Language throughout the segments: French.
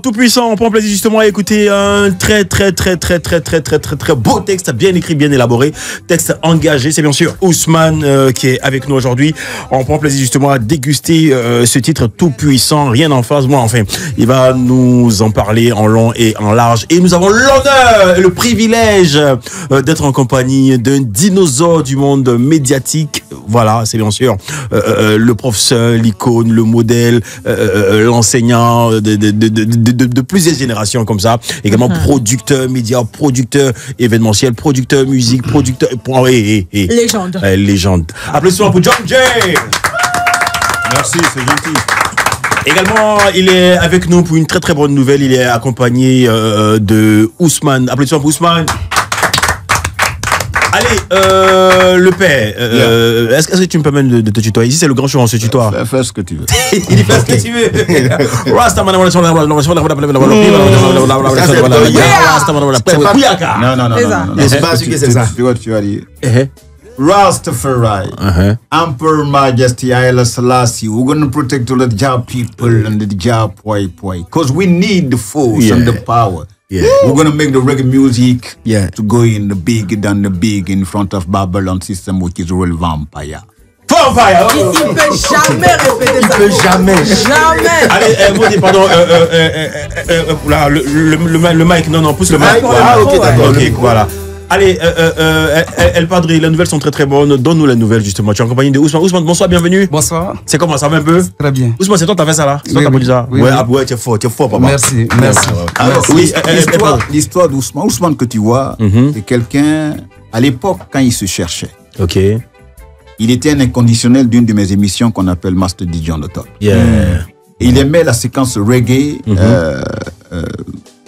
Tout puissant, on prend plaisir justement à écouter un très beau texte, bien écrit, bien élaboré, texte engagé. C'est bien sûr Ousmane qui est avec nous aujourd'hui. On prend plaisir justement à déguster ce titre tout puissant, rien en face. Moi, enfin, il va nous en parler en long et en large. Et nous avons l'honneur et le privilège d'être en compagnie d'un dinosaure du monde médiatique. Voilà, c'est bien sûr le professeur, l'icône, le modèle, l'enseignant de plusieurs générations comme ça. Également producteur média, producteur événementiel, producteur musique, producteur... Légende. Légende. Applaudissements pour John Jay. Merci, c'est gentil. Également, il est avec nous pour une très bonne nouvelle. Il est accompagné de Ousmane. Applaudissements pour Ousmane. Allez, le père, est-ce que tu me permets de te tutoyer? Ici, c'est le grand show, on se tutoie. Fais ce que tu veux. Il fait ce que tu veux. Rastaman. Non. C'est pas ce que c'est ça. Tu vas dire. Rastafari, Emperor Majesty Haile Selassie, we're going to protect all the Jah people and the Jah poi, because we need the force and the power. Yeah. We're going to make the reggae music to go in the big than the big in front of Babylon system, which is real vampire. Vampire. Il peut jamais répéter ça. Il peut jamais. Jamais. Allez, vous dites pardon, le mic, non, pousse le mic. Ah, ok, d'accord. Ok, voilà. Allez, El Padre, les nouvelles sont très bonnes. Donne-nous les nouvelles, justement. Tu es en compagnie de Ousmane. Ousmane, bonsoir, bienvenue. Bonsoir. C'est comment, ça va un peu? Très bien. Ousmane, c'est toi qui as fait ça là? C'est toi qui as produit ça? Ouais, tu es fort, papa. Merci. Alors, oui, l'histoire d'Ousmane. Ousmane que tu vois, c'est quelqu'un, à l'époque, quand il se cherchait. Ok. Il était un inconditionnel d'une de mes émissions qu'on appelle Master DJ on the Top. Yeah. Et il aimait la séquence reggae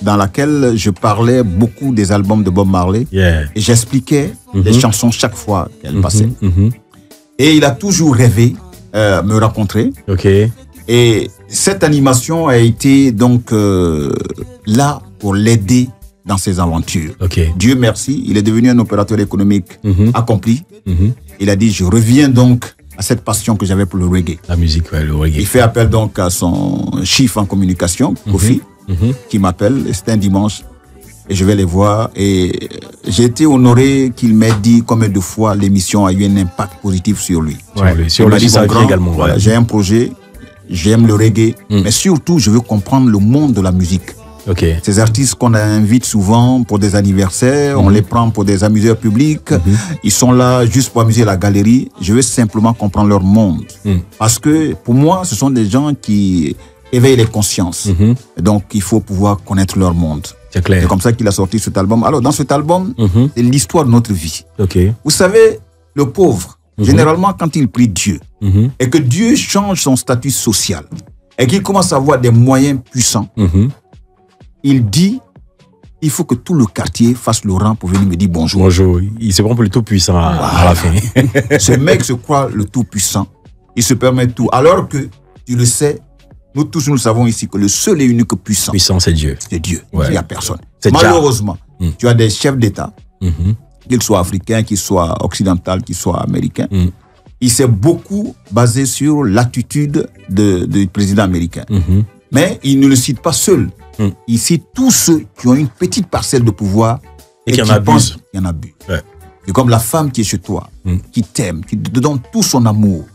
dans laquelle je parlais beaucoup des albums de Bob Marley. Yeah. Et j'expliquais les chansons chaque fois qu'elles passaient. Et il a toujours rêvé me rencontrer. Ok. Et cette animation a été donc là pour l'aider dans ses aventures. Ok. Dieu merci, il est devenu un opérateur économique accompli. Il a dit, je reviens donc à cette passion que j'avais pour le reggae. La musique, ouais, le reggae. Il fait appel donc à son chief en communication, Kofi, qui m'appelle. C'était un dimanche et je vais les voir. Et j'ai été honoré qu'il m'ait dit combien de fois l'émission a eu un impact positif sur lui. Sur lui, ça également. Voilà, j'ai un projet, j'aime le reggae, mais surtout, je veux comprendre le monde de la musique. Okay. Ces artistes qu'on invite souvent pour des anniversaires, on les prend pour des amuseurs publics, ils sont là juste pour amuser la galerie. Je veux simplement comprendre leur monde. Parce que pour moi, ce sont des gens qui éveillent les consciences. Donc, il faut pouvoir connaître leur monde. C'est clair. C'est comme ça qu'il a sorti cet album. Alors, dans cet album, c'est l'histoire de notre vie. Okay. Vous savez, le pauvre, généralement, quand il prie Dieu, et que Dieu change son statut social, et qu'il commence à avoir des moyens puissants, il dit, il faut que tout le quartier fasse le rang pour venir me dire bonjour. Bonjour. Il se prend pour le tout-puissant à la fin. Ce mec se croit le tout-puissant. Il se permet tout. Alors que, tu le sais, nous tous, nous le savons ici, que le seul et unique puissant, c'est Dieu. C'est Dieu. Ouais. Il n'y a personne. C'est Malheureusement, tu as des chefs d'État, qu'ils soient africains, qu'ils soient occidentaux, qu'ils soient américains. Il s'est beaucoup basé sur l'attitude du président américain. Mais il ne le cite pas seul. Il cite tous ceux qui ont une petite parcelle de pouvoir et qui pensent qu'il y en a bu. Ouais. C'est comme la femme qui est chez toi, qui t'aime, qui te donne tout son amour.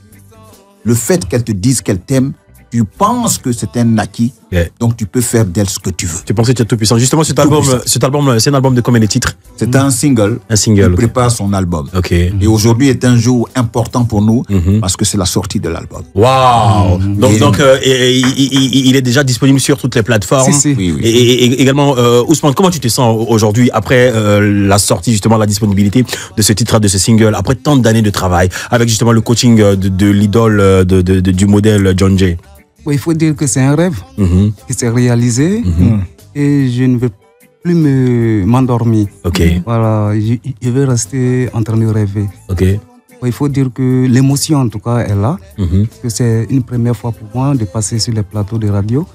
Le fait qu'elle te dise qu'elle t'aime, tu penses que c'est un acquis, donc tu peux faire d'elle ce que tu veux. Tu pensais que tu es tout puissant. Justement, cet album, c'est un album de combien de titres? C'est un single. Un single. Il prépare son album. Okay. Et aujourd'hui est un jour important pour nous parce que c'est la sortie de l'album. Waouh! Donc il est déjà disponible sur toutes les plateformes. Oui. Et également, Ousmane, comment tu te sens aujourd'hui après la sortie, justement, la disponibilité de ce titre, de ce single, après tant d'années de travail, avec justement le coaching de l'idole du modèle John Jay? Oui, il faut dire que c'est un rêve qui s'est réalisé et je ne veux plus m'endormir. Okay. Voilà, je vais rester en train de rêver. Okay. Il faut dire que l'émotion, en tout cas, est là. Parce que c'est une première fois pour moi de passer sur les plateaux de radio.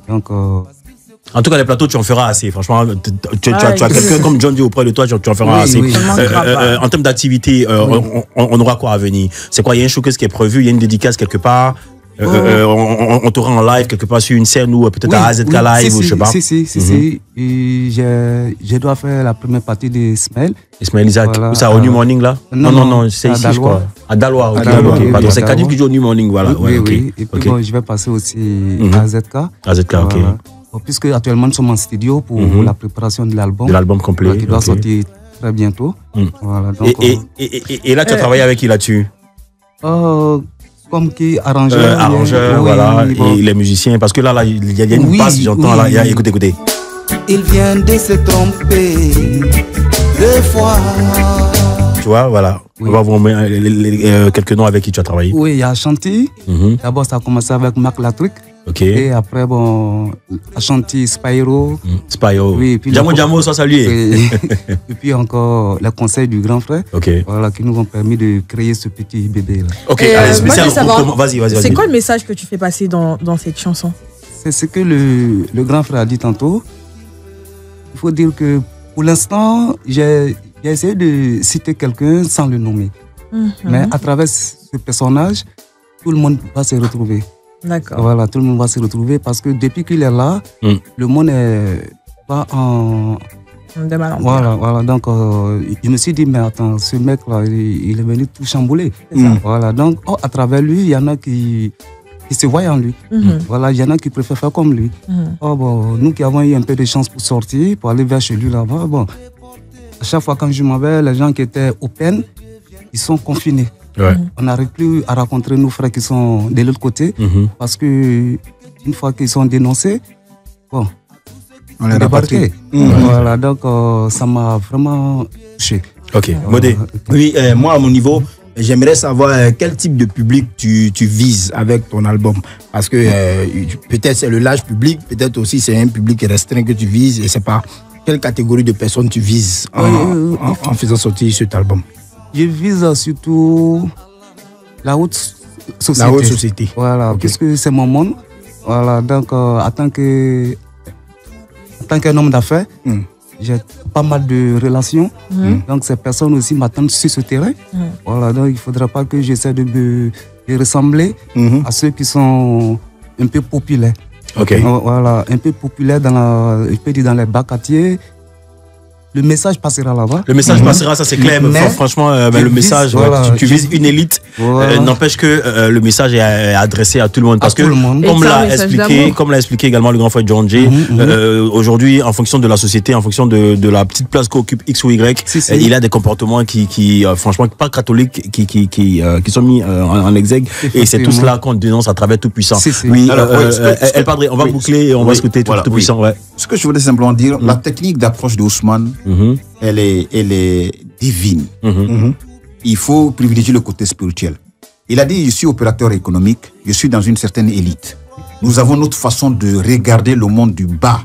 Donc, en tout cas, les plateaux, tu en feras assez. Franchement, tu as quelqu'un comme John Jay auprès de toi, tu en feras assez. Oui. En termes d'activité, on aura quoi à venir? C'est quoi? Il y a un showcase qui est prévu, il y a une dédicace quelque part. On t'aura en live quelque part sur une scène ou peut-être à AZK Live ou je sais pas. Si. Et je dois faire la première partie d'Ismaël. Ismaël Isaac, Voilà, où ça, au New Morning là? Non, c'est ici, je crois. À Dalois, ok. Pardon, c'est Kadim qui joue au New Morning, voilà. Oui. Et puis bon, je vais passer aussi à AZK. AZK, ok. Bon, puisque actuellement nous sommes en studio pour la préparation de l'album. De l'album complet. Qui doit sortir très bientôt. Voilà, donc, et là, tu as travaillé avec qui là-dessus? Comme qui arrangeur. Arrangeur, voilà. Bon. Et les musiciens, parce que là il y a une basse, j'entends là. Écoutez. Il vient de se tromper 2 fois. Tu vois, voilà. On va vous remettre quelques noms avec qui tu as travaillé. Oui, il y a Ashanti. D'abord, ça a commencé avec Marc Latrick. Ok. Et après, bon, Ashanti, Spyro. Spyro. Oui, puis Jamo, ça lui. Et puis encore les conseils du grand frère. Ok. Voilà, qui nous ont permis de créer ce petit bébé là. Ok, allez, spécial. Vas-y. C'est quoi le message que tu fais passer dans cette chanson? C'est ce que le grand frère a dit tantôt. Il faut dire que pour l'instant, j'ai essayé de citer quelqu'un sans le nommer. Mais à travers ce personnage, tout le monde va se retrouver. D'accord. Voilà, tout le monde va se retrouver parce que depuis qu'il est là, le monde est pas en... De mal en Voilà, donc je me suis dit, mais attends, ce mec-là, il est venu tout chambouler. Voilà, donc à travers lui, il y en a qui se voient en lui. Voilà, il y en a qui préfèrent faire comme lui. Bon, nous qui avons eu un peu de chance pour sortir, pour aller vers chez lui là-bas, bon, à chaque fois quand je m'en vais, les gens qui étaient open, ils sont confinés. Ouais. On n'arrive plus à rencontrer nos frères qui sont de l'autre côté parce que une fois qu'ils sont dénoncés, bon, on les débarqué. Voilà, donc ça m'a vraiment touché. Ok, Modé. Oui, moi à mon niveau, j'aimerais savoir quel type de public tu vises avec ton album. Parce que peut-être c'est le large public, peut-être aussi c'est un public restreint que tu vises et c'est pas quelle catégorie de personnes tu vises en faisant sortir cet album. Je vise surtout la haute société. La haute société. Voilà, puisque c'est mon monde. Voilà, donc en tant qu'un homme d'affaires, j'ai pas mal de relations. Donc ces personnes aussi m'attendent sur ce terrain. Voilà, donc il ne faudra pas que j'essaie de ressembler à ceux qui sont un peu populaires. Ok. Voilà, un peu populaires dans les bas quartiers. Le message passera là-bas. Le message passera, ça c'est clair. Franchement, le message, tu vises une élite. N'empêche que le message est adressé à tout le monde. Parce que, comme l'a expliqué également le grand frère John J, aujourd'hui, en fonction de la société, en fonction de la petite place qu'occupe X ou Y, il a des comportements qui franchement, pas catholiques, qui sont mis en exergue. Et c'est tout cela qu'on dénonce à travers Tout-Puissant. Oui, Padre, on va boucler et on va écouter Tout-Puissant. Ce que je voulais simplement dire, la technique d'approche d'Ousmane, elle est divine. Il faut privilégier le côté spirituel. Il a dit, je suis opérateur économique, je suis dans une certaine élite. Nous avons notre façon de regarder le monde du bas.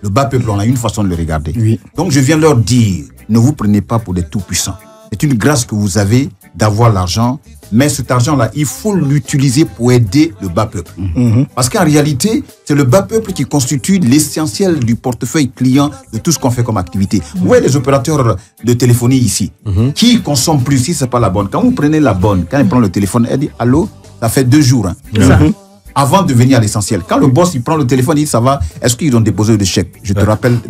Le bas peuple, on a une façon de le regarder. Donc je viens leur dire, ne vous prenez pas pour des tout-puissants. C'est une grâce que vous avez d'avoir l'argent, mais cet argent-là, il faut l'utiliser pour aider le bas peuple. Parce qu'en réalité, c'est le bas peuple qui constitue l'essentiel du portefeuille client de tout ce qu'on fait comme activité. Vous voyez les opérateurs de téléphonie ici, qui consomment plus si ce n'est pas la bonne. Quand vous prenez la bonne, quand il prend le téléphone, elle dit « Allô ?» Ça fait 2 jours. Avant de venir à l'essentiel. Quand le boss il prend le téléphone, il dit ça va, est-ce qu'ils ont déposé le chèque? Je te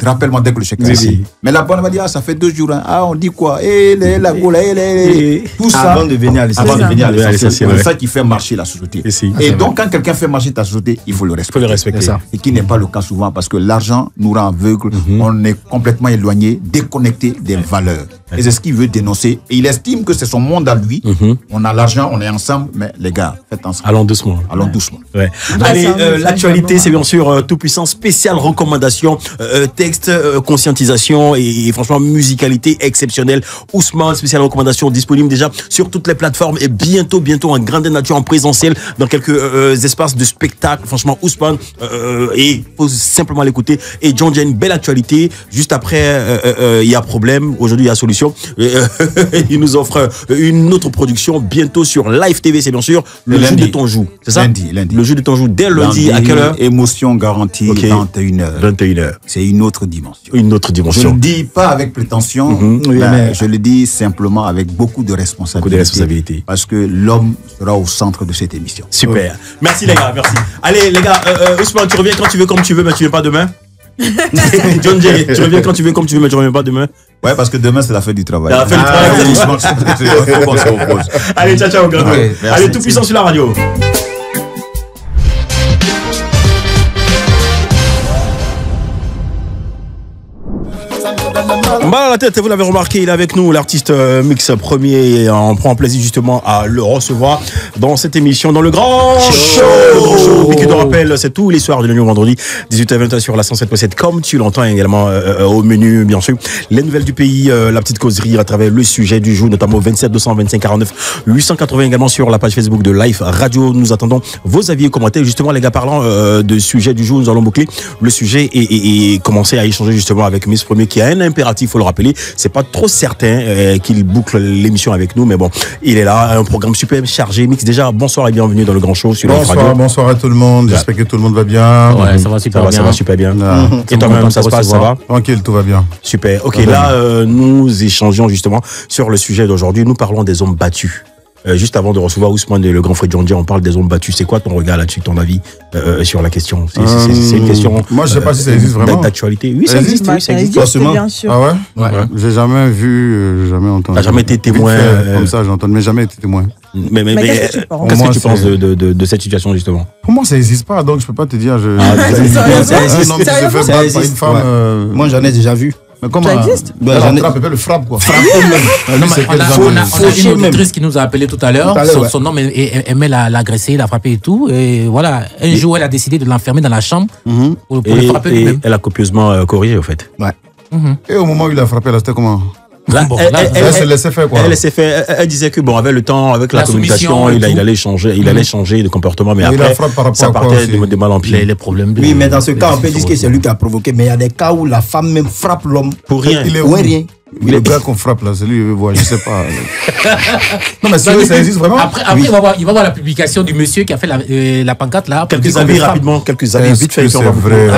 rappelle-moi dès que le chèque est ici. Mais la bonne va dire, ça fait 2 jours. Ah, on dit quoi? Tout ça. Avant de venir à l'essentiel. C'est ça qui fait marcher la société. Et donc, quand quelqu'un fait marcher ta société, il faut le respecter. Et qui n'est pas le cas souvent parce que l'argent nous rend aveugles. On est complètement éloigné, déconnecté des valeurs. Et c'est ce qu'il veut dénoncer. Et il estime que c'est son monde à lui. On a l'argent, on est ensemble, mais les gars, faites ensemble. Allons doucement. Allons doucement. Ouais. Allez, l'actualité, c'est bien sûr Tout-Puissant, spéciale recommandation, texte, conscientisation et franchement musicalité exceptionnelle. Ousmane, spéciale recommandation disponible déjà sur toutes les plateformes et bientôt en grande nature en présentiel dans quelques espaces de spectacle. Franchement, Ousmane, et faut simplement l'écouter. Et John Jen, belle actualité. Juste après, il y a problème. Aujourd'hui, il y a solution. Production. Il nous offre une autre production bientôt sur Live TV, c'est bien sûr le jeu de ton joue. C'est ça? Lundi. Le jeu de ton joue dès lundi, à quelle heure? Émotion garantie, 21h. 21h. C'est une autre dimension. Une autre Je dimension. ne le dis pas avec prétention, je le dis simplement avec beaucoup de responsabilité. Beaucoup de responsabilité. Parce que l'homme sera au centre de cette émission. Super. Merci les gars, merci. Allez les gars, Ousmane, tu reviens quand tu veux, comme tu veux, mais tu viens pas demain. John Jerry, tu reviens quand tu veux, comme tu veux, mais tu reviens pas demain. Ouais, parce que demain c'est la fête du travail. La fête du travail. Allez, ciao, ciao, grand. Allez, tout puissant sur la radio. Mal à la tête, vous l'avez remarqué, il est avec nous, l'artiste Mix Premier, et on prend plaisir justement à le recevoir dans cette émission, dans le grand show. Le grand show, qui te rappelle, c'est tous les soirs du lundi au vendredi, 18h-20h sur la 107.7, comme tu l'entends également au menu, bien sûr. Les nouvelles du pays, la petite causerie à travers le sujet du jour, notamment 27 225 49 880 également sur la page Facebook de Live Radio. Nous attendons vos avis et commentaires. Justement, les gars, parlant de sujet du jour, nous allons boucler le sujet et commencer à échanger justement avec Mix Premier qui a un impératif, il faut le rappeler. C'est pas trop certain qu'il boucle l'émission avec nous, mais bon, il est là, un programme super chargé. Mix, déjà, bonsoir et bienvenue dans le grand show sur Live Radio. Bonsoir à tout le monde, j'espère que tout le monde va bien. Ouais, ça va super bien. Ça va super bien. Et toi-même, ça se passe, ça va? Tranquille, tout va bien. Super. Ok, là, nous échangeons justement sur le sujet d'aujourd'hui. Nous parlons des hommes battus. Juste avant de recevoir Ousmane et le grand frère John Dier, on parle des hommes battus. C'est quoi ton regard là-dessus, ton avis sur la question? C'est une question. Moi, je sais pas si ça existe vraiment. D'actualité. Oui, ça existe. Bah, Oui, ça existe. forcément. Bien sûr. Ah ouais? J'ai jamais vu, jamais entendu. T'as jamais été témoin Comme ça, j'entends, mais jamais été témoin. Mais qu'est-ce que tu penses? qu'est-ce que tu penses de cette situation justement? Pour moi, ça n'existe pas, donc je peux pas te dire. Un Sérieusement, homme qui se fait battre par une femme. Moi, j'en ai déjà vu. Mais comment? Ça existe? Elle attrape, elle le frappe, quoi. Non, mais on a une auditrice qui nous a appelé tout à l'heure. Ouais. Son homme aimait l'agresser, la frapper et tout. Et voilà, un jour, elle a décidé de l'enfermer dans la chambre pour le frapper lui-même. Elle a copieusement corrigé, au fait. Ouais. Et au moment où il a frappé, là, c'était comment? Là, Elle se laissait faire, quoi. Elle disait que bon, avec le temps, avec la communication, il allait changer de comportement, mais il après, a frappé par rapport ça à quoi partait aussi? de mal en pire. Les problèmes de. Oui, mais dans ce cas, on peut dire que c'est lui qui a provoqué. Mais il y a des cas où la femme même frappe l'homme. Pour rien. Il est Ouais, où? rien. Le gars qu'on frappe, là, c'est lui, il veut voir, je sais pas. Non, mais ça existe vraiment? Après, il va voir la publication du monsieur qui a fait la pancarte là. Quelques avis rapidement, quelques avis vite fait. C'est vrai.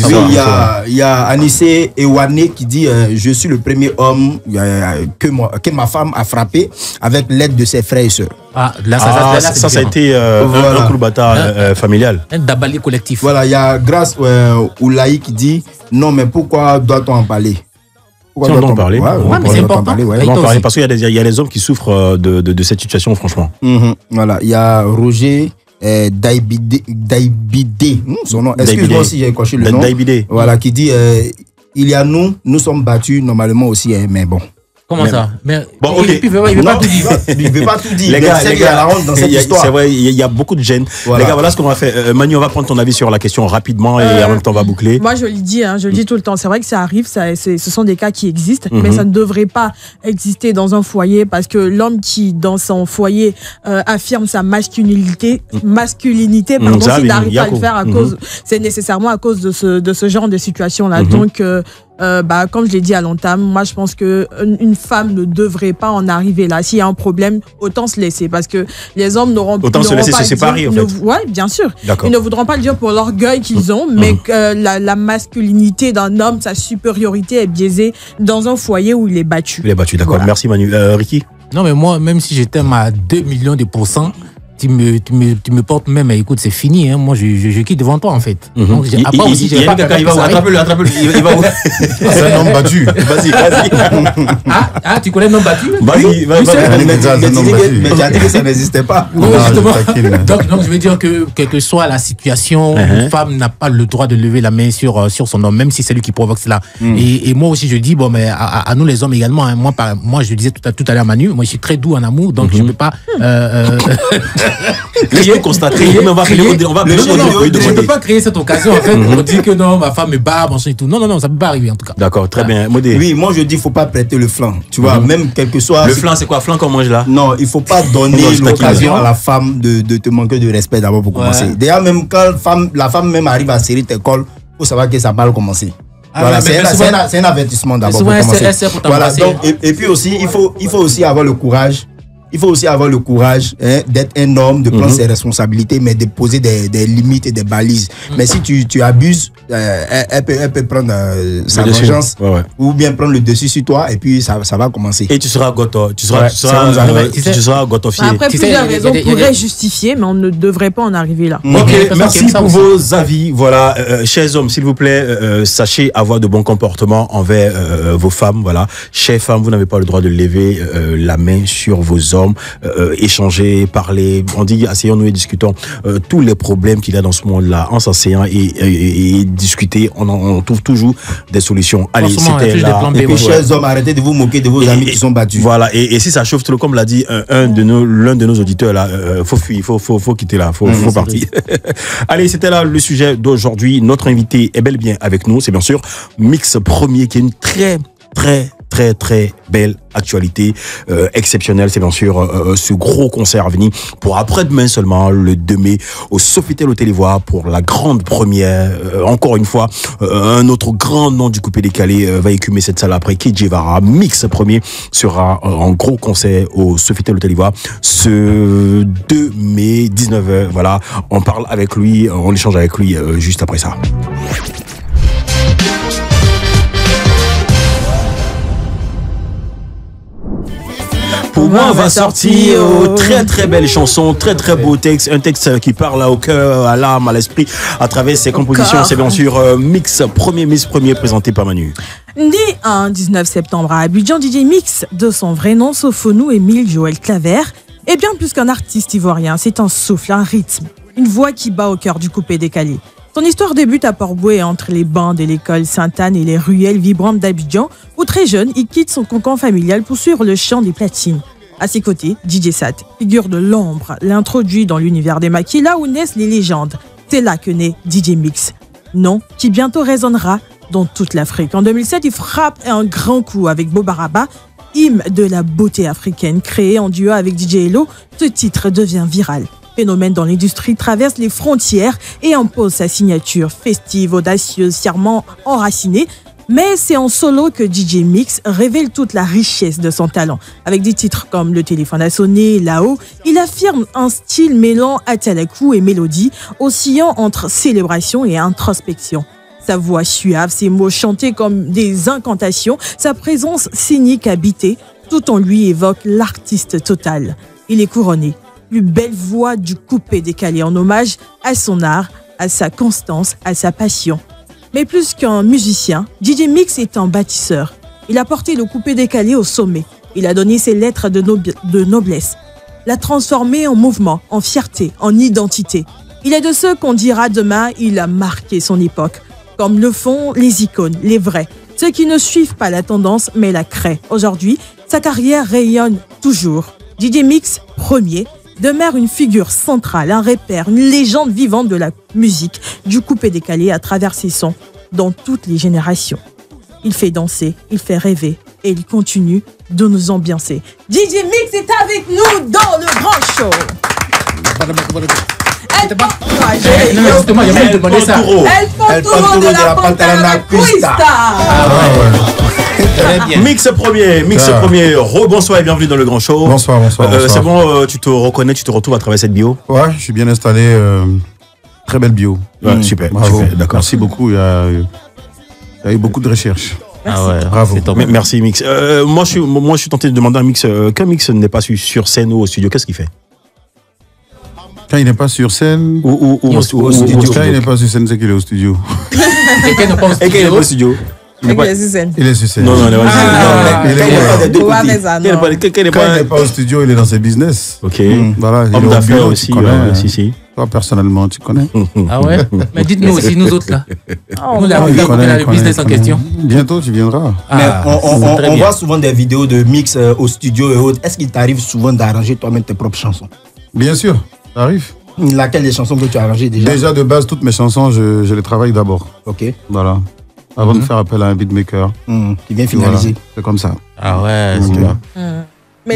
Oui, il y a Anissé Ewane qui dit je suis le premier homme que ma femme a frappé avec l'aide de ses frères et sœurs. Ah, là, ça a été un coup de bâtard familial. Un dabali collectif. Voilà, il y a Grâce Oulaï qui dit non, mais pourquoi doit-on en parler? Si on doit en parler. Ouais, mais c'est important. On doit en parler parce qu'il y a des hommes qui souffrent de cette situation, franchement. Voilà, il y a Roger Daibidé, son nom. Excuse-moi si j'ai écorché le nom. Daibidé. Voilà, qui dit il y a nous sommes battus normalement aussi, mais bon. Comment ça? Mais bon, ok. Il veut pas tout dire. Il veut pas tout dire. Les gars, il y a la honte dans cette histoire. C'est vrai, il y a beaucoup de gêne. Voilà. Les gars, voilà ce qu'on va faire. Manu, on va prendre ton avis sur la question rapidement et en même temps on va boucler. Moi, je le dis tout le temps. C'est vrai que ça arrive, ce sont des cas qui existent, mais ça ne devrait pas exister dans un foyer parce que l'homme qui, dans son foyer, affirme sa masculinité, pardon, s'il n'arrive pas à le faire c'est nécessairement à cause de ce genre de situation-là. Donc, comme je l'ai dit à l'entame, moi je pense que une femme ne devrait pas en arriver là. S'il y a un problème, autant se laisser parce que les hommes n'auront pas. Autant se laisser se séparer en fait. Ouais, bien sûr. D'accord. Ils ne voudront pas le dire pour l'orgueil qu'ils ont, mais que la masculinité d'un homme, sa supériorité est biaisée dans un foyer où il est battu. Il est battu, d'accord. Voilà. Merci Manu. Ricky. Non, mais moi, même si j'étais à 2 millions de pourcents, tu me portes même, écoute, c'est fini, hein. Moi, je quitte devant toi, en fait. Donc, après aussi, j'ai pas attrape-le. Il va où? C'est un homme battu. Vas-y. Ah, tu connais le nom battu? Vas-y. Mais tu as dit que ça n'existait pas. Oui, justement. Donc, je veux dire que, quelle que soit la situation, une femme n'a pas le droit de lever la main sur son homme, même si c'est lui qui provoque cela. Et moi aussi, je dis, bon, mais à nous les hommes également, hein, moi, je disais tout à l'heure, Manu, moi, je suis très doux en amour, donc je ne peux pas. Laisse-nous constater. On va je ne peux pas créer cette occasion, en fait, pour dire que non, ma femme me bat, machin et tout. Non, ça ne peut pas arriver, en tout cas. D'accord, très bien. Modé. Oui, moi je dis, il ne faut pas prêter le flanc. Tu vois, même quel que soit. Le flanc, c'est quoi? Flanc qu'on mange là? Non, il ne faut pas donner l'occasion à la femme de te manquer de respect d'abord pour commencer. Déjà, même quand la femme même arrive à serrer tes cols, il faut savoir que ça va mal commencer. Voilà, c'est un avertissement d'abord. Voilà, donc, et puis aussi, il faut aussi avoir le courage. Il faut aussi avoir le courage d'être un homme, de prendre ses responsabilités, mais de poser des limites et des balises. Mais si tu abuses, elle peut prendre sa vengeance ou bien prendre le dessus sur toi et puis ça va commencer. Et tu seras gotofié. Après, plusieurs raisons pourraient justifier, mais on ne devrait pas en arriver là. Ok, merci pour vos avis. Voilà, chers hommes, s'il vous plaît, sachez avoir de bons comportements envers vos femmes. Voilà, chères femmes, vous n'avez pas le droit de lever la main sur vos hommes. Échanger, parler, on dit asseyons-nous et discutons tous les problèmes qu'il y a dans ce monde-là, en s'asseyant et discuter, on trouve toujours des solutions. Allez, c'était là. Et puis, chers hommes, arrêtez de vous moquer de vos amis qui sont battus. Voilà, et si ça chauffe trop, comme l'a dit l'un de nos auditeurs là, faut fuir, faut quitter là, faut partir. Allez, c'était là le sujet d'aujourd'hui. Notre invité est bel et bien avec nous, c'est bien sûr Mix Premier, qui est une très belle actualité exceptionnelle. C'est bien sûr ce gros concert à venir pour après-demain seulement, le 2 mai, au Sofitel Hôtel Ivoire, pour la grande première. Encore une fois, un autre grand nom du coupé décalé va écumer cette salle après Kid Jivara. Mix Premier sera en gros concert au Sofitel Hôtel Ivoire ce 2 mai, 19h. Voilà, on parle avec lui, on échange avec lui juste après ça. Pour moi, on va sortir très belle chanson, très beau texte, un texte qui parle au cœur, à l'âme, à l'esprit, à travers ses compositions. C'est bien sûr Mix Premier présenté par Manu. Né un 19 septembre à Abidjan, DJ Mix, de son vrai nom, Sofonou Émile Joël Claver, est bien plus qu'un artiste ivoirien. C'est un souffle, un rythme, une voix qui bat au cœur du coupé décalé. Son histoire débute à Port-Bouët, entre les bancs de l'école Sainte-Anne et les ruelles vibrantes d'Abidjan, où très jeune, il quitte son cocon familial pour suivre le chant des platines. À ses côtés, DJ Sat, figure de l'ombre, l'introduit dans l'univers des maquis, là où naissent les légendes. C'est là que naît DJ Mix, nom qui bientôt résonnera dans toute l'Afrique. En 2007, il frappe un grand coup avec Bobaraba, hymne de la beauté africaine, créé en duo avec DJ Hello. Ce titre devient viral. Phénomène dans l'industrie, traverse les frontières et impose sa signature festive, audacieuse, fièrement enracinée. Mais c'est en solo que DJ Mix révèle toute la richesse de son talent. Avec des titres comme Le téléphone a sonné, Là-haut, il affirme un style mêlant atalakou et mélodie, oscillant entre célébration et introspection. Sa voix suave, ses mots chantés comme des incantations, sa présence scénique habitée, tout en lui évoque l'artiste total. Il est couronné. Plus belle voix du coupé décalé en hommage à son art, à sa constance, à sa passion. Mais plus qu'un musicien, DJ Mix est un bâtisseur. Il a porté le coupé décalé au sommet. Il a donné ses lettres de noblesse. L'a transformé en mouvement, en fierté, en identité. Il est de ceux qu'on dira demain, il a marqué son époque. Comme le font les icônes, les vrais. Ceux qui ne suivent pas la tendance, mais la créent. Aujourd'hui, sa carrière rayonne toujours. DJ Mix, premier, demeure une figure centrale, un repère, une légende vivante de la musique, du coupé décalé à travers ses sons, dans toutes les générations. Il fait danser, il fait rêver et il continue de nous ambiancer. DJ Mix est avec nous dans le grand show. Elle Ponturo de la Pantalana Cuista. Mix Premier, rebonsoir et bienvenue dans le grand show. Bonsoir. C'est bon, tu te reconnais, tu te retrouves à travers cette bio? Ouais, je suis bien installé. Très belle bio. Ouais, super, bravo. D'accord. Merci beaucoup. Il y a eu beaucoup de recherches. Merci. Ah ouais, bravo. Merci Mix. Moi, je suis tenté de demander à Mix, quand Mix n'est pas sur scène ou au studio, qu'est-ce qu'il fait? Quand il n'est pas sur scène ou au studio. Quand il n'est pas sur scène, c'est qu'il est au studio. Et qu'il n'est pas au studio. Il est sur scène. Non, il n'est pas au studio, il est dans ses business. Ok. Voilà, homme d'affaires aussi. Si. Toi, personnellement, tu connais. Ah ouais? Mais dites-nous aussi, nous autres là. Nous, le business en question. Bientôt, tu viendras. Mais on voit souvent des vidéos de mix au studio et autres. Est-ce qu'il t'arrive souvent d'arranger toi-même tes propres chansons? Bien sûr, ça arrive. Laquelle des chansons que tu as arrangées déjà? Déjà, de base, toutes mes chansons, je les travaille d'abord. Ok. Voilà. Avant de faire appel à un beatmaker. Qui vient finaliser. Voilà. C'est comme ça. Ah ouais, c'est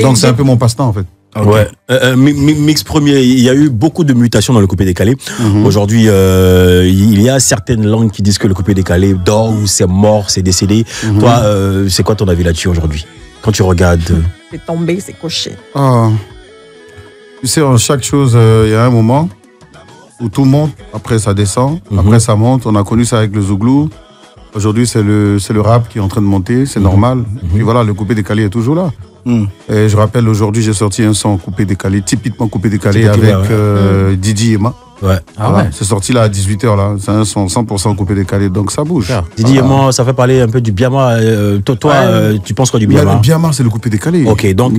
Donc, c'est un peu mon passe-temps, en fait. Ok. Ouais. Mix premier, il y a eu beaucoup de mutations dans le coupé-décalé. Aujourd'hui, il y a certaines langues qui disent que le coupé-décalé dort ou c'est mort, c'est décédé. Toi, c'est quoi ton avis là-dessus aujourd'hui? Quand tu regardes... C'est tombé, c'est coché. Ah. Tu sais, en chaque chose, il y a un moment où tout monte, après ça descend, après ça monte. On a connu ça avec le Zouglou. Aujourd'hui, c'est le rap qui est en train de monter, c'est normal. Et voilà, le coupé-décalé est toujours là. Et je rappelle, aujourd'hui, j'ai sorti un son coupé-décalé, typiquement coupé-décalé avec Didi Emma. Ouais. Voilà. C'est sorti là à 18h là. C'est un son 100% coupé-décalé, donc ça bouge. Didi et moi, ça fait parler un peu du Biama. Toi, tu penses quoi du Biama? Le Biama, c'est le coupé-décalé. Ok, donc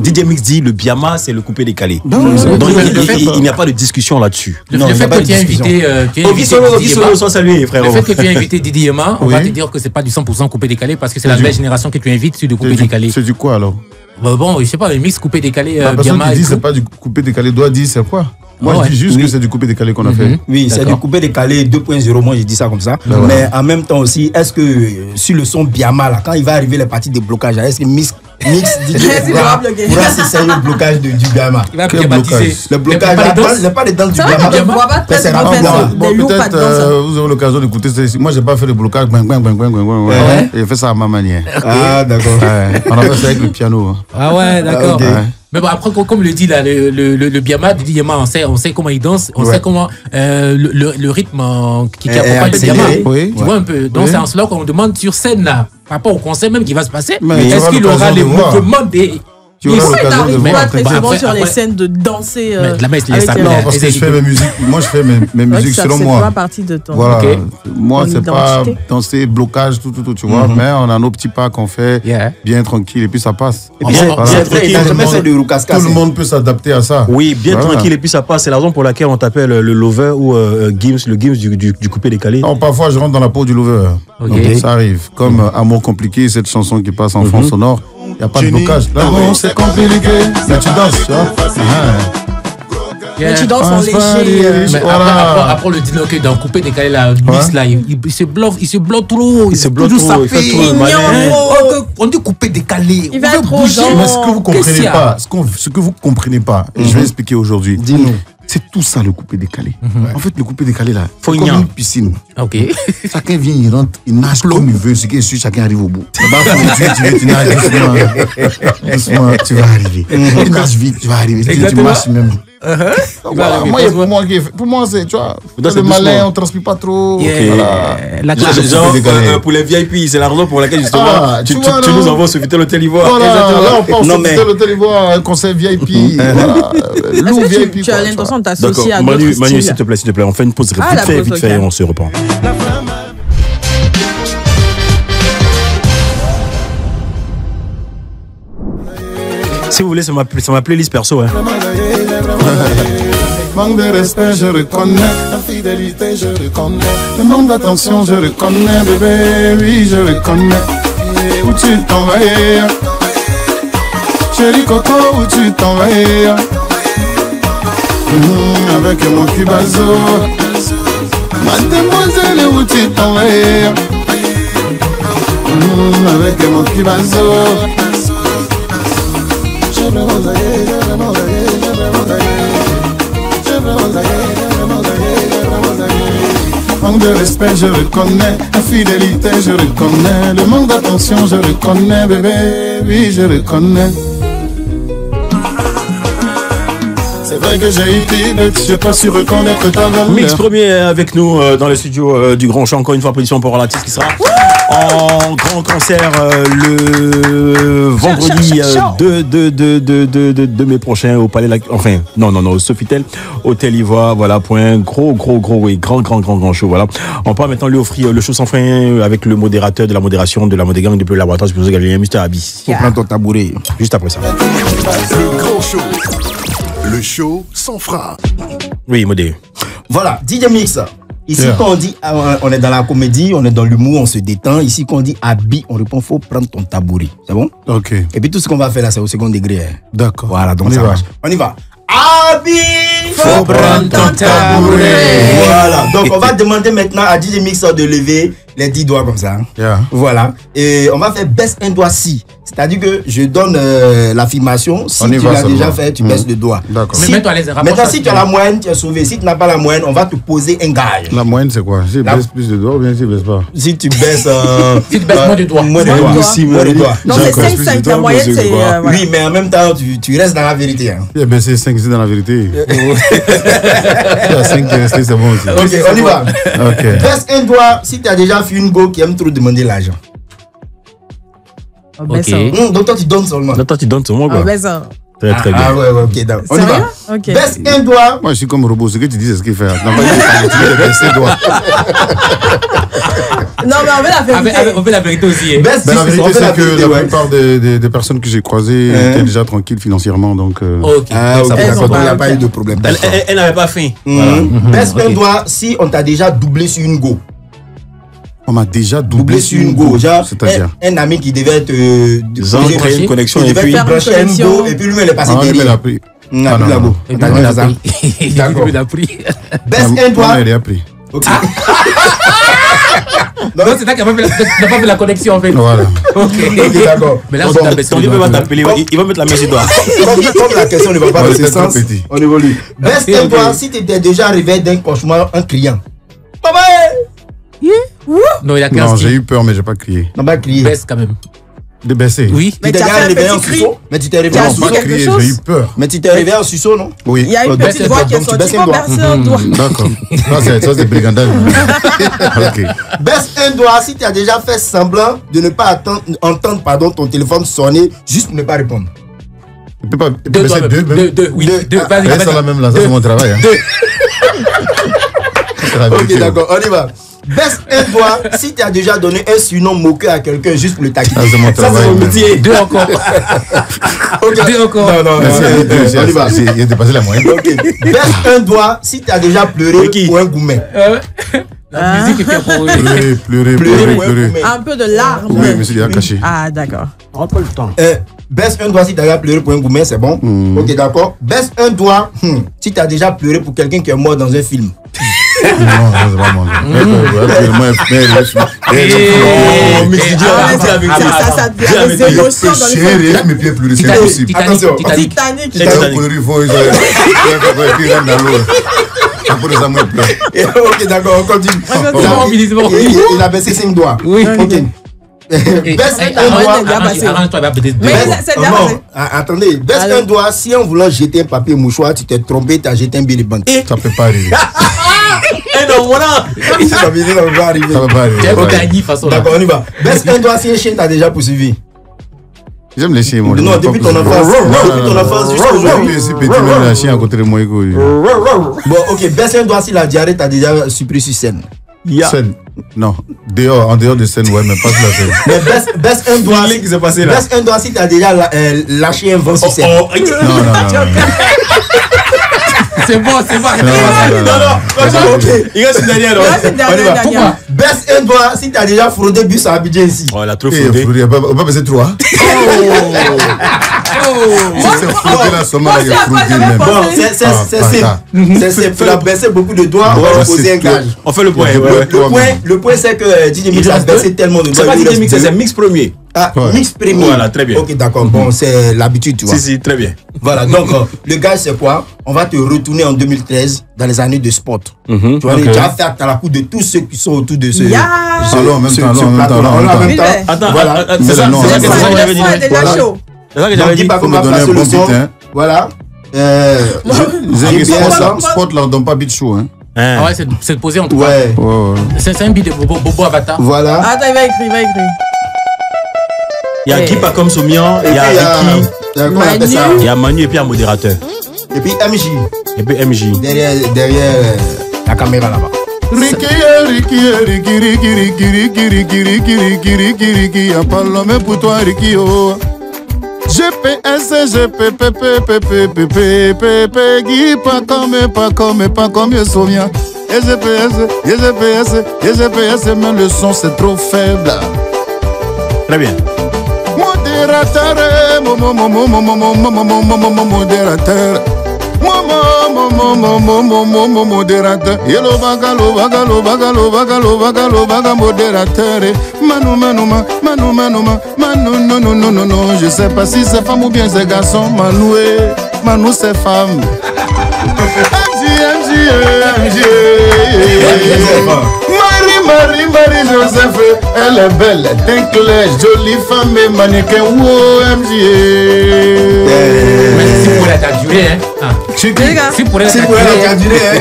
DJ Mix dit le Biama, c'est le coupé-décalé. Donc, il n'y a pas de discussion là-dessus. Le fait que tu as invité Sois salué, frère. Le fait que tu aies invité Didi Yema, on va te dire que c'est pas du 100% coupé-décalé parce que c'est la nouvelle génération que tu invites sur du coupé-décalé. C'est du quoi alors? Bon, je sais pas, le mix coupé-décalé, La personne Biama qui et dit tout. c'est pas du coupé-décalé doit dire c'est quoi? Moi, je dis juste que c'est du coupé-décalé qu'on a fait. Oui, c'est du coupé-décalé 2.0, moi je dis ça comme ça. Mais en même temps aussi, est-ce que sur le son Biama, là, quand il va arriver les parties de blocage, est-ce que Mix DJ pourra s'essayer au blocage du Biama? Il va Quel baptiser. Le blocage, il n'y a pas les dents du C'est vrai qu'on ne Biama. voit pas très c'est souvent rapide, faire hein. des loups pas Peut-être dedans. vous aurez l'occasion d'écouter ça ici. Moi, j'ai pas fait le blocage. Et j'ai fait ça à ma manière. Ah, d'accord. Ouais. On a fait ça avec le piano. Ah ouais, d'accord. Ok. Mais bon, après, comme le dit là, le Biama, Didi Yema, on sait comment il danse, on sait comment le rythme qui accompagne le Biama. Oui. Tu vois un peu. Donc c'est en cela qu'on demande sur scène là, par rapport au concert même qui va se passer. Mais Est-ce qu'il aura les mouvements des. Tu auras Pourquoi il l'occasion de n'arrive voir. pas très Bah, souvent après- sur les après- scènes de danser Mais la messe, il laisse avec ça. Non, parce que je fais mes musiques. Moi, je fais mes C'est vrai que musiques ça selon fait moi. pas partie de ton. Voilà. Ok. Moi, Ton c'est pas identité. danser, blocage, tout, tu vois. Mais on a nos petits pas qu'on fait Yeah. bien tranquille et puis ça passe. Et puis, Bien- c'est bien vrai, il n'a tranquille, jamais tout le fait de monde- Roucasca. Tout le monde peut s'adapter à ça. Oui, bien Voilà. tranquille et puis ça passe. C'est la raison pour laquelle on t'appelle le lover ou Gims, le Gims du coupé-décalé. Non, parfois, je rentre dans la peau du lover. Ok. Donc, ça arrive. Comme Amour compliqué, cette chanson qui passe en fond sonore. Il n'y a pas de blocage. Là, bon, c'est compliqué. Mais tu danses, tu vois. Mais tu danses en léger. Mais Voilà. après le dire que dans coupé décalé là, mix là, il se bloque trop. Il se bloque toujours trop, il fait sapé. trop le malin. On dit coupé décalé. Il On va veut être trop bouger. genre. Mais ce que vous Qu'est-ce qu'il comprenez y a? pas, ce que vous comprenez pas, et je vais expliquer aujourd'hui. Dis-nous. C'est tout ça le coupé décalé. En fait, le coupé décalé là, c'est Fognan. comme une piscine. Ok. Chacun vient, il rentre, il nage comme il veut. Ce qui est sûr, chacun arrive au bout. Tu nages doucement. Doucement, tu vas arriver. Tu nages vite, tu vas arriver. Tu Exactement. marches même. Donc, voilà, arriver, pour moi, c'est, tu vois, Là, c'est le malin, doucement. on transpire pas trop. Yeah. Voilà. La Genre, coupé-décalé. pour les VIP, c'est la raison pour laquelle justement Ah, tu tu vois, nous non. envoies sur Vitel Hôtel Ivoire. Voilà, là, on pense Non, au mais- l'hôtel Ivoire, un concert VIP. Voilà. Lourd Est-ce que VIP. tu as quoi, l'intention de D'accord, t'associer à Manu, d'autres Manu, styles? s'il te plaît, on fait une pause Ah, la vite pause, fait, ok. on se reprend. Si vous voulez, c'est ma playlist perso. Hein. Manque de respect, je reconnais. Infidélité, je reconnais. Le manque d'attention, je reconnais, bébé. Oui, je reconnais. Où tu t'en vas? Chérie Coco, où tu t'en vas? Avec mon cubazo. Mademoiselle, où tu t'en vas? Avec mon cubazo. Manque de respect, je reconnais. Infidélité, je reconnais. Le manque d'attention, je reconnais, bébé. Oui, je reconnais. C'est vrai que j'ai été bête, j'ai pas su reconnaître ta valeur. Mix premier avec nous dans le studio du Grand Champ. Encore une fois, position pour l'artiste qui sera en grand concert le vendredi 2 mai prochain au Palais enfin non au Sofitel Hôtel Ivoire, voilà, pour un gros oui, grand show, voilà. On peut maintenant lui offrir le show sans fin avec le modérateur de la modération de la Modégang depuis le laboratoire supposé Galilée, Mr. Abi. Faut prendre ton tabouret. Juste après ça. Le Grand Show. Le show sans frappe. Oui, Modé. Voilà, DJ Mix. Ici, Yeah. quand on dit on est dans la comédie, on est dans l'humour, on se détend. Ici, quand on dit habit, on répond faut prendre ton tabouret. C'est bon? Ok, Et puis tout ce qu'on va faire là, c'est au second degré. Hein. d'accord. Voilà, donc On y ça va. marche. On y va. Habit! faut prendre ton tabouret. Voilà. Donc, on va demander maintenant à DJ Mix de lever les 10 doigts comme ça. Yeah. Voilà. Et on va faire baisse un doigt si. C'est-à-dire que je donne l'affirmation. Si tu l'as déjà fait, tu baisses le doigt. D'accord. Si, Mais mets-toi à l'aise, maintenant, si tu as la moyenne, tu es sauvé. Si tu n'as pas la moyenne, on va te poser un gage. La moyenne, c'est quoi? Si je baisse plus de doigts ou bien si je baisse pas? Si tu baisses. Si tu baisses moins de doigts. Moins de doigts. Moins de doigts. Non, c'est 5-5. La moyenne, c'est. Oui, mais en même temps, tu restes dans la vérité. Hein. Il a baissé 5 ici dans la vérité. Il y a 5 qui est resté, c'est bon aussi. Ok, on y va. Ok. Baisse un doigt si tu as déjà fait une go qui aime trop demander l'argent. Ok. Donc toi, tu donnes seulement. Attends, tu donnes seulement quoi? Très très bien. Ah ouais, ok, d'accord. On y va. Ok. Baisse un doigt. Moi, je suis comme robot. Ce que tu dis, c'est ce qu'il fait. Non, pas il a baissé doigt. Non, mais on veut la vérité. On fait la vérité aussi. Hein. Baisse Ben, la on vérité, fait c'est que vérité, la ouais. plupart des personnes que j'ai croisées étaient déjà tranquilles financièrement. Donc, Ok. Ah, ok, Elles d'accord. ont Donc, il n'y a pas- pas eu de problème. Elle n'avait pas faim. Baisse un doigt si on t'a déjà doublé sur une go. on m'a déjà Doublé sur une go. Genre, C'est-à-dire un ami qui devait te. Ils ont créé une connexion Il et devait puis. te brancher Faire une une go connexion. et puis lui, il est passé Ah, lui, il derrière. a pris. Il n'a Ah, plus non, la non. go. Et puis, T'as il a ça. pris. D'accord. Il a pris. Baisse un doigt. Il a pris. Ok. Non, c'est toi qui n'as pas fait la connexion en fait. Voilà. Ok. Ok, d'accord. Mais là, Bon, tu t'as baissé Ton le Dieu peut doigt. pas t'appeler, il va mettre la main sur toi. Comme la question ne va pas On dans est ce peut-être sens, trop petit. on évolue. Baisse Ok, un ok. doigt si tu étais déjà réveillé d'un cauchemar en criant. Papa! Non, il a Non, 15 j'ai eu peur, mais j'ai pas crié. Non, pas crier. baisse quand même. De baisser. Oui. Tu Mais t'es tu as déjà fait un réveillé en petit cri. sursaut? Mais tu t'es réveillé Tu as en su Pas sursaut? quelque crié, chose j'ai eu peur. Mais tu t'es réveillé en sursaut, non? Il Oui. y a une Baisse petite un voix doigt, qui est donc tu sortie. baisses un Faut doigt. baisser un doigt. D'accord. Ça, c'est brigandage. Ok. Baisse un doigt si tu as déjà fait semblant de ne pas entendre ton téléphone sonner juste pour ne pas répondre. Tu peux pas Deux baisser doigts deux, même. même. Deux, oui. Deux. Deux. Vas-y, Reste vas-y. la même là, ça c'est mon travail. Hein. C'est la vérité. Ok, d'accord, on y va. Baisse un doigt si tu as déjà donné un surnom moqueur à quelqu'un juste pour le taquiner. Ça, c'est mon Ça, travail, c'est mon même. métier. Deux encore. Ok. Deux encore. Non, non, Merci, non, on y va. il a dépassé la moyenne. Ok. Baisse un doigt si tu as déjà pleuré pour un gourmet. La musique est faite pour eux. Pleurer. pour un gourmet. Un peu de larmes. Oui, monsieur, il a caché. Ah, d'accord. On pas le temps. Baisse un doigt si tu as déjà pleuré pour un gourmet, c'est bon. Ok, d'accord. Baisse un doigt si tu as déjà pleuré pour quelqu'un qui est mort dans un film. Non, c'est pas moi. Oh, mais c'est Ça devient des émotions dans le film. Mes pieds pleurer, c'est impossible. Attention. Titanic. Titanic. Ok, d'accord, on continue. Il a baissé 5 doigts. Oui. Ok. Baisse un doigt. Arrange-toi, il va péter deux. Mais c'est bien Non, passé. attendez, baisse Alors. un doigt si en voulant jeter un papier mouchoir, tu t'es trompé, tu as jeté un billet de banque. Ça peut pas arriver. Eh non, voilà. Ça veut dire que ça va arriver. Ça peut pas Tu es arriver. au gagné, façon. D'accord, on y va. Baisse un doigt si un chien t'a déjà poursuivi. J'aime les chiens, moi. Non, depuis ton enfance. Depuis ton enfance jusqu'à aujourd'hui. Je suis petit, même la chien à côté de moi. Bon, ok, baisse un doigt si la diarrhée t'a déjà surpris sur scène. Scène. Non, dehors, en dehors de scène, ouais, mais pas sur la scène. Mais baisse un doigt. Qu'est-ce qui s'est passé là? Baisse un doigt si t'as déjà lâché un vent sur scène. Oh, Non. C'est bon, c'est bon. Ok. il reste une dernière. Là, c'est non? le On y dernier va. gagnant. Baisse un doigt si t'as déjà fraudé bus à Abidjan ici. Oh, elle a trop Eh, fraudé. Fleury, on va passer 3. Si c'est fraudé là, seulement Moi il y a aussi, après, fraudé j'avais même. pensé. Bon, c'est simple. C'est simple. Il a baissé beaucoup de doigts, on va poser un gage. On fait le point. Le point c'est que DJ Mix a baissé tellement de doigts. C'est pas il DJ reste Mix, deux. c'est Mix premier. Ah, Ouais. Mix premier. Voilà, très bien. Ok, d'accord. Bon, c'est l'habitude, tu vois. Si, très bien. Voilà, donc le gage c'est quoi? On va te retourner en 2013 dans les années de sport. Tu vas Ok. déjà faire à la coup de tous ceux qui sont autour de ce. Ya. Allons en même temps, allons en même plateau. temps, allons en On même est en temps. même temps. Attends, Voilà. c'est ça non, que c'est ça. j'avais dit. Le son est déjà Voilà. chaud. C'est ça que Donc, j'avais dis dit. pas faut qu'on me va donner passer un le bon son. beat, hein. Voilà. J'ai bien ça. sport là, on donne pas beat show, hein. Ah ouais, c'est posé en tout cas. Ouais. C'est un beat de Bobo Avatar. Voilà. Attends, il va écrire. Il y a Guy comme Soumian, Et il y a puis, Ricky, comment on appelle ça? il y a Manu et puis un modérateur. Et puis MJ. Et puis MJ. Derrière la caméra là-bas. Ricky, y'a pas l'homme pour toi, Ricky, oh. GPS, Guy, pas comme, je souviens. GPS, même le son c'est trop faible. Très bien. Modérateur, modérateur. modérateur. Yellow baga, modérateur. Manu, non. Je sais pas si c'est femme ou bien c'est garçon. Manu, c'est femme. MJ. Marie Joseph, elle est belle, d'un clair, jolie femme et mannequin. Wow, MJ. Mais si pour elle, t'as duré, hein. Si pour elle, t'as duré, hein.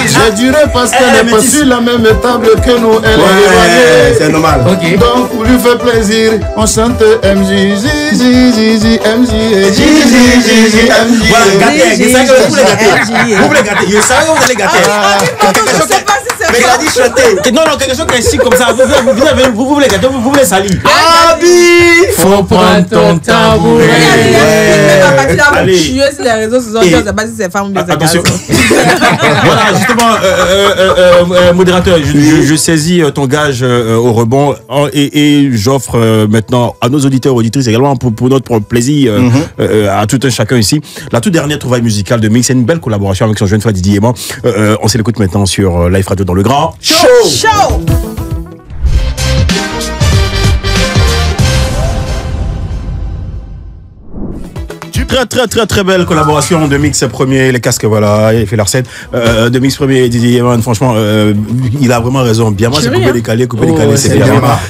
J'ai duré parce qu'elle n'est pas sur la même table que nous. Elle est éloignée. C'est normal. Ok. Donc, pour lui faire plaisir, on chante MJ. MJ. Voilà, gâtez. Vous voulez gâter. Je savais que vous allez gâter. Je sais pas si c'est Mais il a dit chanter. Non, quelque chose qui est chic comme ça. Vous voulez gâter, vous voulez salir. Faut prendre ton tabouret. Allez. Tuer sur les réseaux sociaux, je ne sais pas si c'est femme ou bien c'est Attention. garçon. Voilà, justement, modérateur, je saisis ton gage au rebond et j'offre maintenant à nos auditeurs et auditrices également pour notre plaisir, à tout un chacun ici, la toute dernière trouvaille musicale de Mix. C'est une belle collaboration avec son jeune frère Didier Aimant. On se l'écoute maintenant sur Live Radio dans le Grand Show. Très belle collaboration de Mix Premier, les casques, voilà, il fait la recette de Mix Premier et Didier Eman. Franchement, il a vraiment raison. Bien, moi, c'est couper décalé, c'est bien.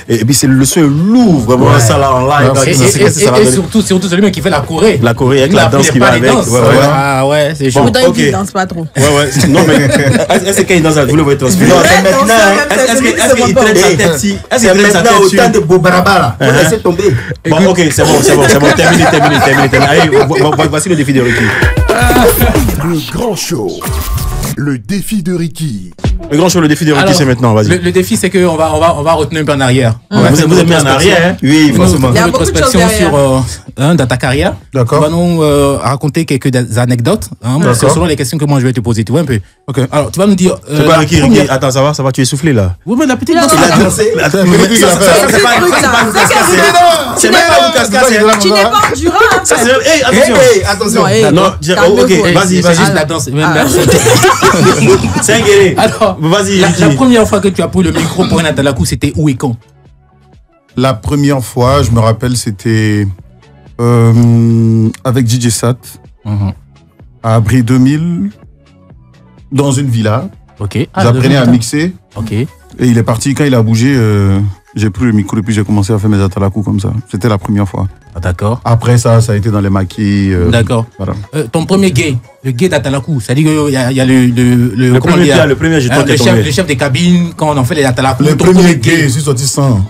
Et puis, le son est lourd, vraiment, ça là en live. Et surtout, c'est lui qui fait la Corée. La Corée avec la danse qui va avec. Ah ouais, c'est chaud. Pourtant, il danse pas trop. Ouais. Non, mais est-ce que quand il danse, vous le voyez transpirer? Est-ce qu'il traîne sa tête si? Est-ce qu'il traîne sa tête sur? Autant de beaux barabas là. Faut laisser tomber. Bon, ok, c'est bon. Terminé. Allez, voici le défi de Ricky. Le grand show. Le défi de Ricky. Le grand show, le défi de Ricky, c'est maintenant, vas-y. Le défi, c'est qu'on va retenir un peu en arrière. Vous êtes mis en arrière, hein? Oui, forcément. Il y a beaucoup de choses sur dans ta carrière. D'accord. On va nous raconter quelques anecdotes. Selon les questions que moi je vais te poser, tu vois un peu. Ok. Alors, tu vas nous dire. C'est pas Ricky. Attends, ça va, tu es soufflé là. Oui, mais la petite danse. Il a dansé. C'est même pas une cascade. Tu n'es pas endurant. Ça, c'est. Attention. Non, ok, vas-y. C'est juste la danse. C'est un guerrier. Alors, vas-y. La première fois que tu as pris le micro pour un Atalakou, c'était où et quand? La première fois, je me rappelle, c'était avec DJ Sat à Abri 2000 dans une villa. Ok. J'apprenais à mixer. Ok. Et il est parti, quand il a bougé, j'ai pris le micro et puis j'ai commencé à faire mes Atalakou comme ça. C'était la première fois. Ah, d'accord. Après ça a été dans les maquis. D'accord. Voilà. Ton premier gay, le gay d'Atalakou, c'est-à-dire qu'il y a le premier jeton qui est tombé. Le chef des cabines, quand on en fait les Atalakou. Le premier gay, je suis sorti sans.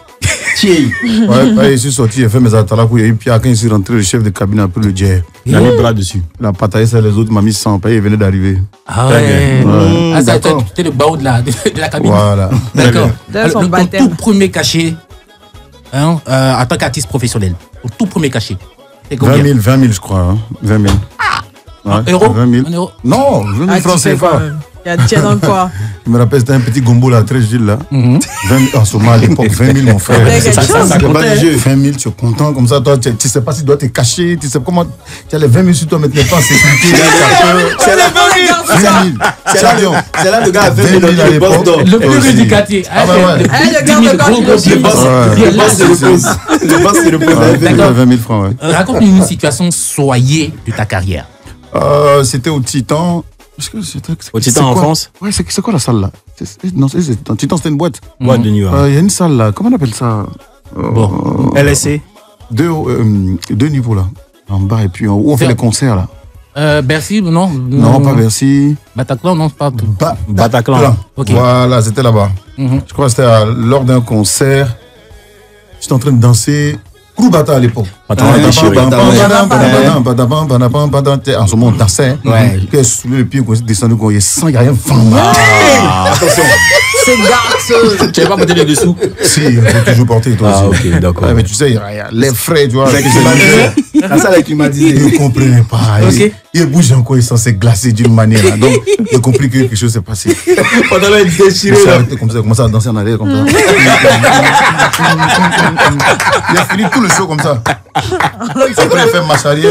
Ouais, je suis sorti, j'ai fait mes Atalakou. Et puis quand je suis rentré, le chef de cabine a pris le jet. Il a mis le bras dessus. Il a pataillé ça, les autres m'a mis 100. Il venait d'arriver. Ah ouais. Ah, ça, d'accord. c'était le baou de la cabine. Voilà. D'accord. Son Ton baptême. tout premier cachet, en tant qu'artiste professionnel, au tout premier cachet, c'est 20 000, je crois. Hein. 20 000. Ouais, Euro 20 000. Un euro. Non, 20 000 francs CFA. Il y a tiens encore. Je me rappelle, c'était un petit gombo là, très Gilles là. 20 000, en ce moment à l'époque, 20 000 mon frère. Ça C'est pas comptait. du jeu. 20 000, tu es content comme ça. Toi, tu sais pas si tu dois te cacher. Tu sais comment. Tu as les 20 000 sur toi, mais tu n'es pas en sécurité. C'est là, 20 000. c'est là le gars a 20 000 à dans le l'époque. boss d'or. Le plus Aussi. rude du quartier. Ah bah ouais. Le gars de quand Le boss, le boss, c'est le boss. Le boss, c'est le boss. Ouais, 20 000 francs, ouais. Raconte-nous une situation soyée de ta carrière. C'était au Titan. Au Titan en France? Ouais, c'est quoi la salle là? Non, dans Titan, c'était une boîte. Boîte de New York. Il y a une salle là, comment on appelle ça? Bon. LSC. Deux niveaux là, en bas et puis en haut, on fait les concerts là. Bercy, non? Non, pas Bercy. Bataclan, non, pas tout. Bataclan. Ok. Voilà, c'était là-bas. Je crois que c'était lors d'un concert. J'étais en train de danser. Kourubata à l'époque. En ce moment, on dansait. Quand il soulevait le pied, on est descendu, il y a 100, il n'y a rien. Attention. C'est garçon. Tu n'avais pas porté les dessous? Si, il faut toujours porter, toi Ah, aussi. ok, d'accord. Ouais, mais tu sais, il y a les frais, tu vois. La salle avec climatisée. Il ne comprenait pas. Ok. Il bouge encore, il est censé glacer d'une manière. Là. Donc, il a compris que quelque chose s'est passé. Pendant là, il Il déchiré. s'est arrêté comme ça, il a commencé à danser en arrière comme ça. Il a fini tout le show comme ça. Après, il fait marche arrière,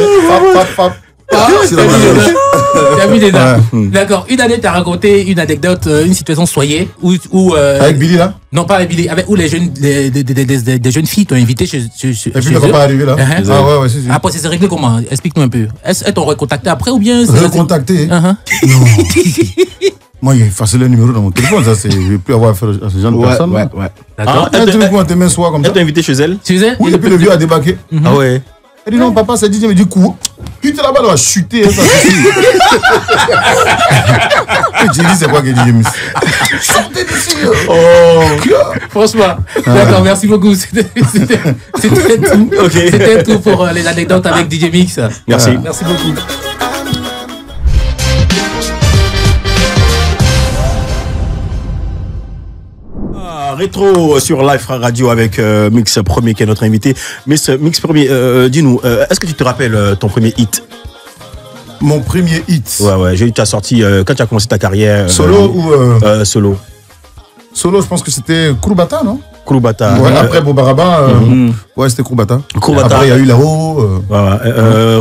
pap. Tu as vu des dames. D'accord. Une année, tu as raconté une anecdote, une situation soyez où Avec Billy là? non, pas avec Billy, où les jeunes, des jeunes filles t'ont invité chez Et puis t'as pas arrivé là? Ah ouais, si. Après, c'est réglé comment? Explique-nous un peu. Est-ce qu'elles t'ont recontacté après ou bien? Recontacté? Non. Moi, il efface le numéro dans mon téléphone, ça, c'est. Je ne vais plus avoir affaire à ce genre de personnes. Ouais. D'accord. Tu veux qu'on te met soir comme ça? Elle t'a invité chez elle? Tu sais? Oui, et puis le vieux a débarqué. Ah ouais. Elle dit non, papa, c'est dit, mais du coup, tu es là-bas, on va chuter. Ça suffit. J'ai dit, c'est quoi que dit Miss? Sortez d'ici. Franchement. D'accord, merci beaucoup. C'était tout. Ok. C'était tout pour les anecdotes avec DJ Mix. Merci. Merci beaucoup. Rétro sur Live Radio avec Mix Premier qui est notre invité. Mix Premier, dis-nous, est-ce que tu te rappelles ton premier hit? Mon premier hit. Ouais, tu as sorti quand tu as commencé ta carrière. Solo ou solo. Solo, je pense que c'était Krubata, non? Krubata. Ouais, après Bobaraba, ouais, c'était Krubata. Après, il y a eu là-haut.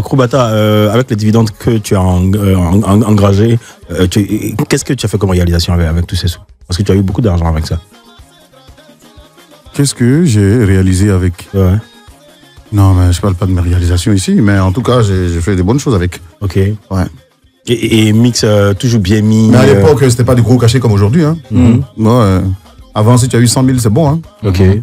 Krubata, avec les dividendes que tu as engagés, qu'est-ce que tu as fait comme réalisation avec tous ces sous? Parce que tu as eu beaucoup d'argent avec ça. Qu'est-ce que j'ai réalisé avec? Ouais. Non, mais je parle pas de mes réalisations ici, mais en tout cas, j'ai fait des bonnes choses avec. Ok. Ouais. Et Mix, toujours bien mis. Mais à l'époque, c'était pas des gros cachets comme aujourd'hui. Hein. Ouais. Avant, si tu as eu 100 000, c'est bon. Hein. Ok. Ouais.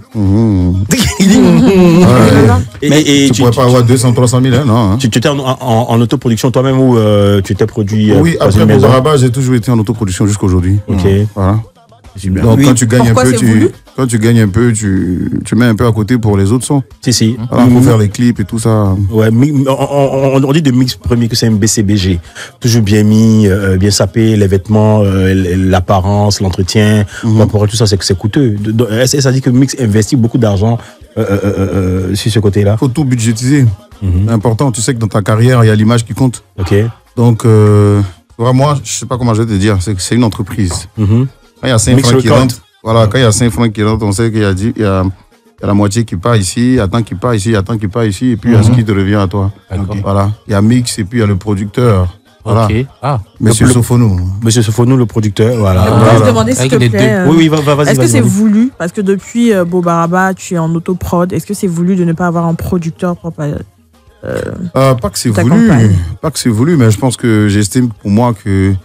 Mais tu pourrais pas avoir 200, 300 000, hein, non. Hein. Tu étais en autoproduction toi-même ou tu t'es produit? Oui, après Bobaraba, j'ai toujours été en autoproduction jusqu'à aujourd'hui. Ok. Voilà. Super. Donc Oui. quand tu gagnes Pourquoi un peu, c'est voulu quand tu gagnes un peu, tu mets un peu à côté pour les autres sons. Si. Voilà, pour faire les clips et tout ça. Ouais, on dit de Mix Premier que c'est un BCBG. Toujours bien mis, bien sapé, les vêtements, l'apparence, l'entretien, pour tout ça, c'est coûteux. Ça dit que Mix investit beaucoup d'argent sur ce côté-là. Il faut tout budgétiser. C'est important. Tu sais que dans ta carrière, il y a l'image qui compte. Ok. Donc, vraiment, je sais pas comment je vais te dire, c'est une entreprise. Quand il y a 5 francs qui rentrent, voilà, quand il y a 5 francs qui rentrent, on sait qu'il y a la moitié qui part ici, il y a tant qui part ici, il y a tant qui part ici, et puis il y a ce qui te revient à toi. Voilà. Il y a Mix et puis il y a le producteur. Voilà. Ok. Ah. Monsieur Sofonou. Monsieur Sofonou, le producteur, voilà. Je peux te demander s'il Avec te les plaît. Oui, vas-y. Est-ce que c'est voulu? Parce que depuis Bobaraba, tu es en autoprod. Est-ce que c'est voulu de ne pas avoir un producteur propre Pas que c'est voulu, pas que c'est voulu, mais je pense que j'estime pour moi que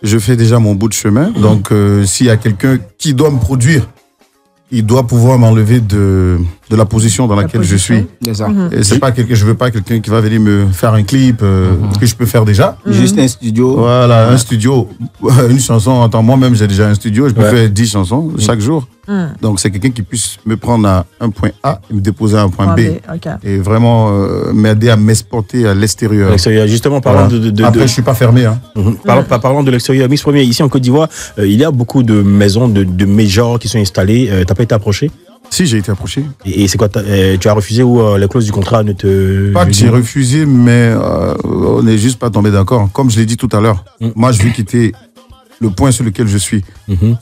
je fais déjà mon bout de chemin. Donc, s'il y a quelqu'un qui doit me produire, il doit pouvoir m'enlever de la position dans laquelle je suis. C'est ça. Et c'est pas quelqu'un, je veux pas quelqu'un qui va venir me faire un clip que je peux faire déjà. Juste un studio. Voilà, un studio, une chanson. Moi-même, j'ai déjà un studio. Je peux faire 10 chansons chaque jour. Donc, c'est quelqu'un qui puisse me prendre à un point A et me déposer à un point B. Okay. Et vraiment m'aider à m'exporter à l'extérieur. Justement, parlant Après, je suis pas fermé. Hein. Parlant de l'extérieur, Mix Premier, ici en Côte d'Ivoire, il y a beaucoup de maisons de majors qui sont installées. T'as pas été approché? Si, j'ai été approché. Et c'est quoi? Tu as refusé ou les clauses du contrat ne te... Pas que j'ai refusé, mais on n'est juste pas tombé d'accord. Comme je l'ai dit tout à l'heure, moi, je veux quitter le point sur lequel je suis.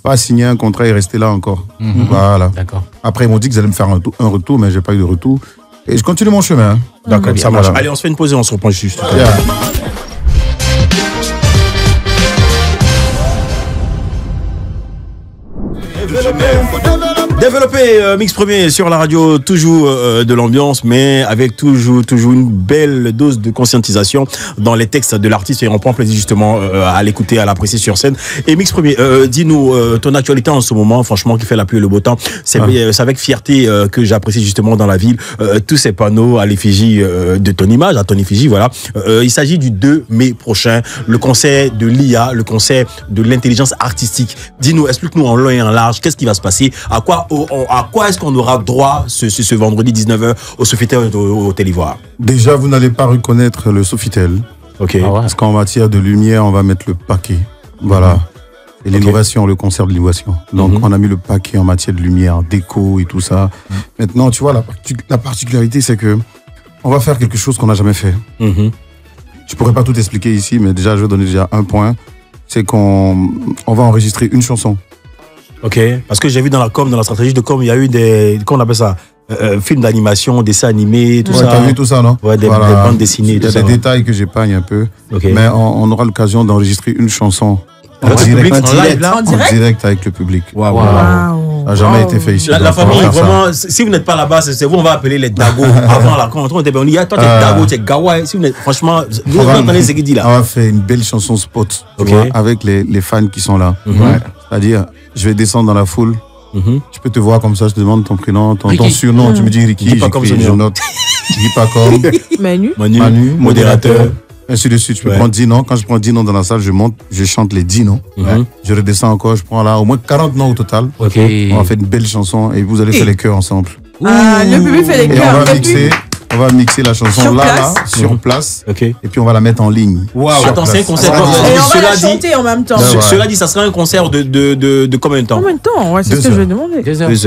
Pas signer un contrat et rester là encore. Voilà. D'accord. Après, ils m'ont dit qu'ils allaient me faire un retour, mais j'ai pas eu de retour. Et je continue mon chemin. Hein. D'accord, ça marche. Voilà. Allez, on se fait une pause et on se reprend juste. Yeah. Développer Mix Premier sur la radio, toujours de l'ambiance, mais avec toujours une belle dose de conscientisation dans les textes de l'artiste, et on prend plaisir justement à l'écouter, à l'apprécier sur scène. Et Mix Premier, dis-nous ton actualité en ce moment, franchement, qui fait la pluie et le beau temps. C'est avec fierté que j'apprécie justement dans la ville tous ces panneaux à l'effigie de ton image, à ton effigie, voilà. Il s'agit du 2 mai prochain, le concert de l'IA, le concert de l'intelligence artistique. Dis-nous, explique-nous en long et en large, qu'est-ce qui va se passer, à quoi est-ce qu'on aura droit ce vendredi 19h au Sofitel au Hôtel Ivoire? Déjà, vous n'allez pas reconnaître le Sofitel. Ok. Parce qu'en matière de lumière, on va mettre le paquet. Voilà. Et l'innovation, le concert de l'innovation. Donc, on a mis le paquet en matière de lumière, déco et tout ça. Maintenant, tu vois, la particularité, c'est que on va faire quelque chose qu'on n'a jamais fait. Je pourrais pas tout expliquer ici, mais déjà, je vais donner déjà un point. C'est qu'on va enregistrer une chanson. Ok, parce que j'ai vu dans la stratégie de com, il y a eu comment on appelle ça, films d'animation, dessins animés, tout ça. T'as vu tout ça, non? Ouais, des bandes dessinées, Il y a des détails que j'épagne un peu. Okay. Mais on aura l'occasion d'enregistrer une chanson en direct avec le public. Waouh. Ça n'a jamais été fait ici. La famille, vraiment, si vous n'êtes pas là-bas, c'est vous, on va appeler les Dago. Avant, là, quand on était, on dit, toi, t'es Dago, t'es Gawa. Si vous n'êtes, franchement, vous entendez ce qu'il dit là. On va faire une belle chanson spot, avec les fans qui sont là. C'est-à-dire, je vais descendre dans la foule. Je peux te voir comme ça, je te demande ton prénom, ton surnom, tu me dis Ricky, je note. Je dis pas comme Manu, modérateur. Ainsi de suite, je peux prendre 10 noms. Quand je prends 10 noms dans la salle, je monte, je chante les 10 noms. Je redescends encore, je prends là au moins 40 noms au total. On va faire une belle chanson et vous allez faire les chœurs ensemble. Le public fait les chœurs. On va mixer la chanson sur place. Et puis on va la mettre en ligne. Attends, c'est un concert. Et on va la chanter en même temps. Cela dit, ça sera un concert de combien de temps? Combien de temps? Ouais, c'est ce que je vais demander. 2 heures. 2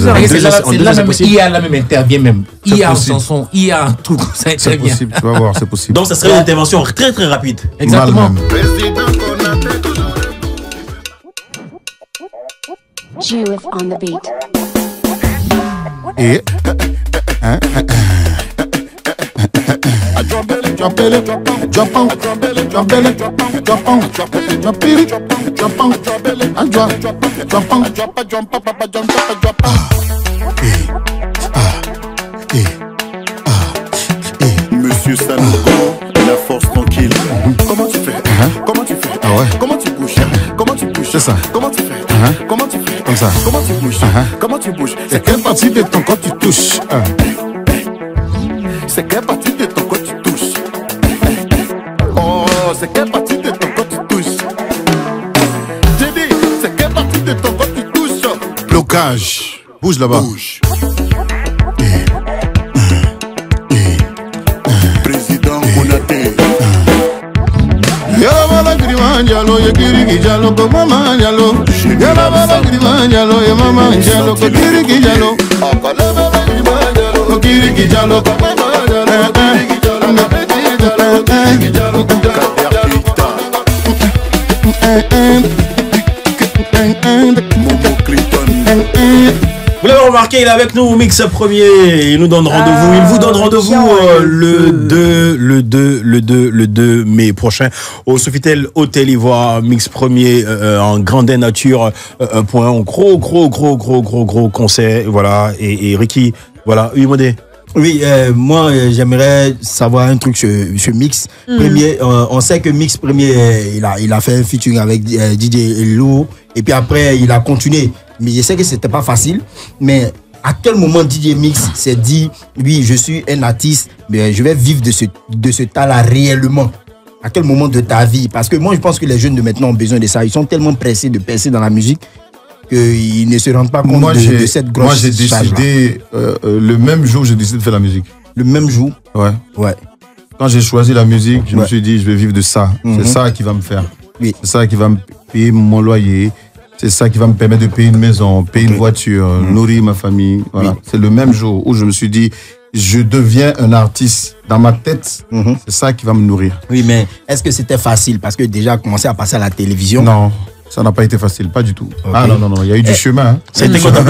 heures. C'est là même IA là même intervient même. IA en chanson, IA en tout. C'est possible, tu vas voir, c'est possible. Donc ça serait une intervention très très rapide. Exactement. Juve on the beat. Et Monsieur Sanogo, la force tranquille. Comment tu fais? Comment tu fais? Ah ouais. Comment tu bouges? Comment tu bouges? C'est ça. Comment tu fais? Comment tu fais? Comme ça. Comment tu bouges? Comment tu bouges? C'est quelle partie de ton corps tu touches? C'est quelle partie de ton corps tu touches? Oh, c'est quelle partie de ton corps tu touches? J'ai dit, c'est quelle partie de ton corps tu touches? Blocage. Bouge là-bas. Bouge. Président Konaté. Yala bala grimanjalo, yekirigijalo, komamanjalo. Yala bala grimanjalo, yemamanjalo, kokirigijalo. Akala bala grimanjalo, kokirigijalo, komamanjalo. Vous l'avez remarqué, il est avec nous, Mix Premier. Il nous donne rendez-vous. Il vous donne rendez-vous le 2 mai prochain au Sofitel Hôtel Ivoire. Mix Premier en grandeur nature pour un gros concert. Voilà. Et Ricky, voilà. Oui, Modé. Oui, moi j'aimerais savoir un truc sur Mix Premier. On sait que Mix Premier, il a fait un featuring avec DJ Lou et puis après il a continué. Mais je sais que c'était pas facile. Mais à quel moment DJ Mix s'est dit oui, je suis un artiste, mais je vais vivre de ce talent réellement? À quel moment de ta vie? Parce que moi je pense que les jeunes de maintenant ont besoin de ça. Ils sont tellement pressés de percer dans la musique qu'ils ne se rendent pas compte de cette grosse. Moi j'ai décidé le même jour j'ai décidé de faire la musique. Le même jour? Ouais. Quand j'ai choisi la musique, je me suis dit je vais vivre de ça. C'est ça qui va me faire. Oui. C'est ça qui va me payer mon loyer. C'est ça qui va me permettre de payer une maison, payer une voiture, nourrir ma famille. Voilà. Oui. C'est le même jour où je me suis dit je deviens un artiste. Dans ma tête, c'est ça qui va me nourrir. Oui, mais est-ce que c'était facile? Parce que déjà commencer à passer à la télévision. Non. Ça n'a pas été facile, pas du tout. Okay. Ah non, il y a eu du chemin. Hein. C'était quoi ta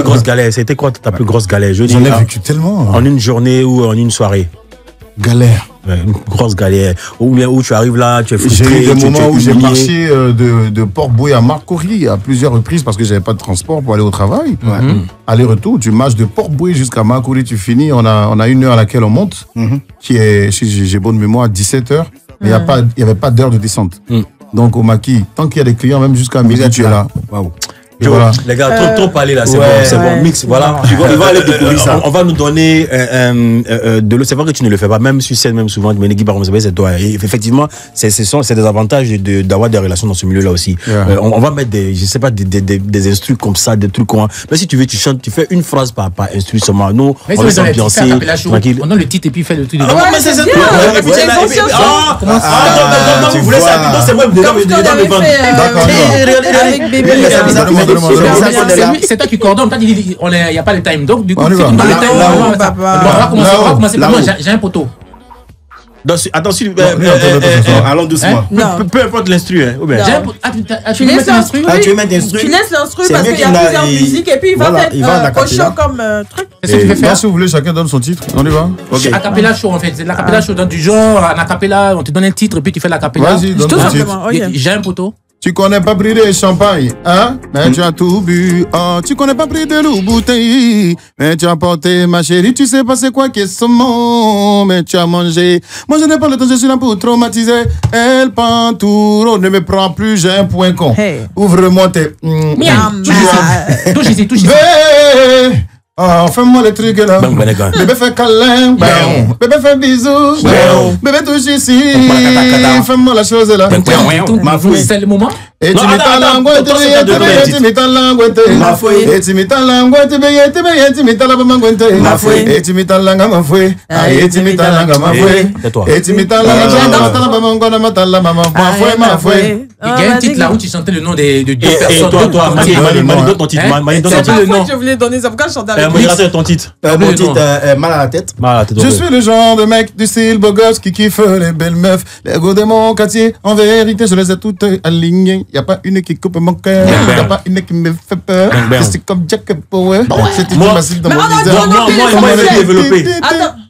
plus grosse galère? J'en ai vécu tellement. En une journée ou en une soirée? Galère. Ouais, une grosse galère. Où tu arrives là, tu es frustré. J'ai eu des moments où j'ai marché de Port-Boué à Marcory à plusieurs reprises parce que j'avais pas de transport pour aller au travail. Aller-retour, tu marches de Port-Boué jusqu'à Marcory, tu finis. On a une heure à laquelle on monte, qui est, si j'ai bonne mémoire, 17h. Mais il n'y avait pas d'heure de descente. Donc au maquis, tant qu'il y a des clients, même jusqu'à midi, tu es là. Waouh. Voilà. Les gars, trop parlé là, c'est bon, Mix, voilà. Il va aller découvrir ça. On va nous donner de l'eau. C'est vrai que tu ne le fais pas, même sur scène, même souvent, mais l'équipe c'est toi. Et effectivement, c'est des avantages d'avoir des relations dans ce milieu-là aussi. On va mettre des instrus comme ça, des trucs comme ça. Mais si tu veux, tu chantes, tu fais une phrase par instru seulement. Nous, on va s'ambiancer tranquille. On a le titre et puis fait le truc. Ah ouais, mais c'est ça. Vous voulez ça? C'est moi, avec bébé. C'est toi qui coordonne, il n'y a pas de time. Donc, du coup, on va commencer par moi. J'ai un poteau. Attention, allons doucement. Peu importe l'instru. Tu laisses l'instru. Tu laisses l'instru parce qu'il y a plusieurs musiques et puis il va faire au show comme truc. Qu'est-ce que tu veux faire? Si vous voulez, chacun donne son titre. On y va. A cappella show en fait. C'est l'acapella show dans du genre, en acapella, on te donne un titre et puis tu fais l'acapella. Vas-y, donne ton titre. J'ai un poteau. Tu connais pas pris de champagne, hein? Mais tu as tout bu. Oh, tu connais pas pris de loup bouteille. Mais tu as porté, ma chérie. Tu sais pas c'est quoi qu'est ce mot. Mais tu as mangé. Moi, je n'ai pas le temps, je suis là pour traumatiser. Elle pantouro, ne me prends plus, j'ai un point con. Hey. Ouvre-moi tes. Touche ici, touche ici. Oh, fais-moi les trucs là. Bébé fait câlin. Bébé fait bisous. Bébé touche ici. Fais-moi la chose là. C'est le moment. Et tu m'étends l'angoisse, tu m'étends l'angoisse, et tu m'étends l'angoisse, tu m'étends la maman, et tu m'étends la maman, et tu m'étends la maman, et tu m'étends la maman, ma fouet. Il y a un titre là où tu chantais le nom de deux personnes. Et toi, Mali, donne ton titre. C'est pas le je voulais donner, c'est pourquoi je chantais avec lui. Modérateur, ton titre. Mon titre, Mal à la tête. Je suis le genre de mec du style beau gosse qui kiffe les belles meufs. Les go de mon quartier, en vérité, je les ai toutes alignées. Y a pas une qui coupe mon cœur, y a pas une qui me fait peur. Je suis comme Jack Power. C'est une massive dans mon visage. Moi, il va développer.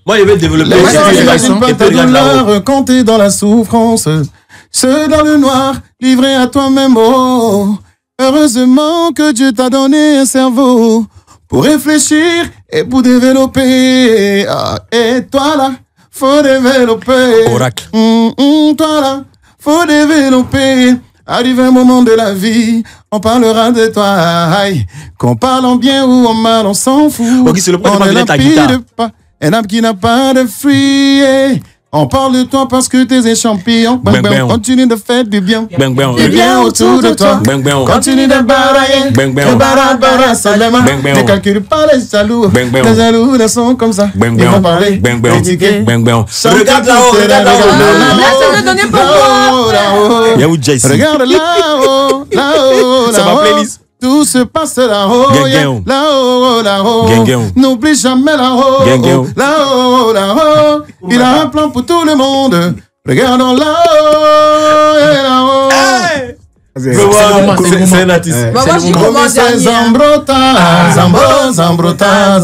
Moi, il va développer. J'imagine pas ta douleur quand t'es dans la souffrance. Ceux dans le noir, livré à toi-même. Oh, heureusement que Dieu t'a donné un cerveau pour réfléchir et pour développer. Ah, et toi là, faut développer. Oracle. Toi là, faut développer. Arrive un moment de la vie, on parlera de toi. Aïe. Qu'on parle en bien ou en mal, on s'en fout. Ok, c'est le point On de est ta la guitare. pile de pas. Un arbre qui n'a pas de fruits. On parle de toi parce que t'es un champion. Bang, bang. Continue de faire du bien. Bang, bang. Du bien autour de toi. Bang, bang. Continue de barailler. Bang, bang. De bara seulement. Bang, bang. Ne calcule pas les jaloux. Bang, bang. Les jaloux ne sont comme ça. Bang, Ils bang. vont parler. Bang, bang. critiquer. Bang, bang. Chanter, Regarde là-haut, pousser, regarde là-haut. Laisse me donner pourquoi. là-haut. Y'a où Jay ici? Regarde là-haut, là-haut, C'est ma là-haut. playlist. Tout se passe là-haut, Gang, yeah. gang. Là-haut, là-haut. Gang, gang. N'oublie jamais là-haut, Gang, gang. là-haut, là-haut. Il a un plan pour tout le monde. Regardons là-haut, et là-haut. C'est un artiste. Moi, je dis comment C'est dernier. Zambrota.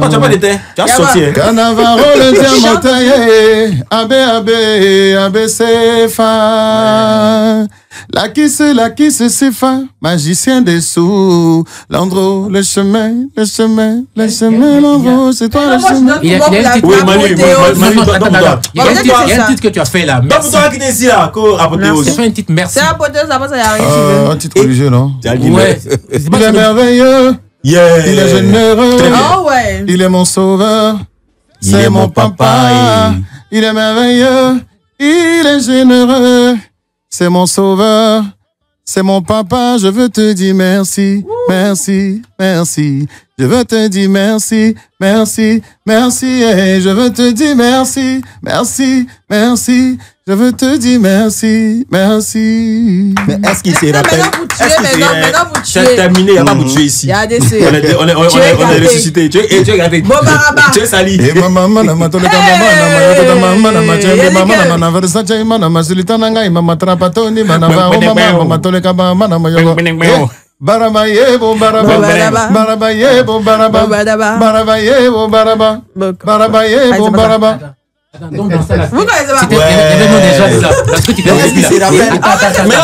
Oh, tu as pas d'éteint? Tu as sorti. Canavaro le diamantaillé, abe, Sefa. La kiss, Sefa, magicien des sous. Landro, le chemin, Landro, c'est toi le chemin. Il y a un titre. Oui, Manu, Il y a un titre que tu as fait là. Donc, Merci. toi qui es ici là, apothéose. C'est pas un titre, merci. C'est un poteau, ça passe, il n'y a rien. Un titre religieux, non? Ouais. Il est merveilleux, Yeah. il est généreux, Ah ouais. il est mon sauveur, Il est c'est mon mon papa, papa. Il est merveilleux, il est généreux, c'est mon sauveur, c'est mon papa. Je veux te dire merci, merci, merci. Je veux te dire merci, merci, merci. Et je veux te dire merci, merci, merci. Je veux te dire merci, merci. Mais est-ce qu'il se rappelle? Maintenant, vous tuez, maintenant, vous C'est tuez. terminé, il n'y a pas de tuer ici. Il y a des On est ressuscité. Tu es gardé. Bon, baraba. Tu es sali. Et maman, maman, tole kama maman, maman, chembe maman, maman, versace, maman, masulita nanga, maman, trapatoni, maman, maman, tole kama maman, maman, Barabaye, bon baraba, barabaye, bon baraba, barabaye, bon baraba, barabaye, bon baraba. Donc dans ça là. Vous connaissez pas. Il y avait non déjà là. Parce que tu Est-ce qu'il se rappelle? Mais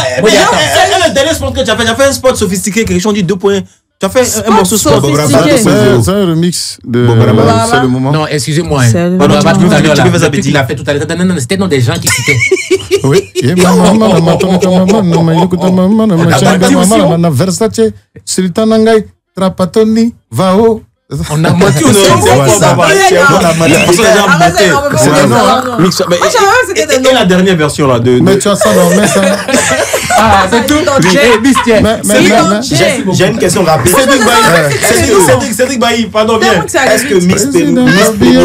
le dernier spot que tu as fait un spot sophistiqué, quelque chose dit 2 points. Tu as fait un morceau spot. C'est un remix de C'est le moment. Non, excusez-moi. C'est le Tout à l'heure, tu peux faire ça le truc petit. qu'il a fait tout à l'heure. Non, c'était non des gens qui citaient. Oui. Et maman, maman, tole kama maman, maman, écoute maman, maman, chembe maman, maman, versace, sultan nangai, trapatoni, vao. On a menti ou non? Et la dernière version là de. Mais tu as ça dans mes ça. Ah, c'est tout. J'ai une question rapide. Cédric Bailly, pardon, bien. Est-ce que Miss Pino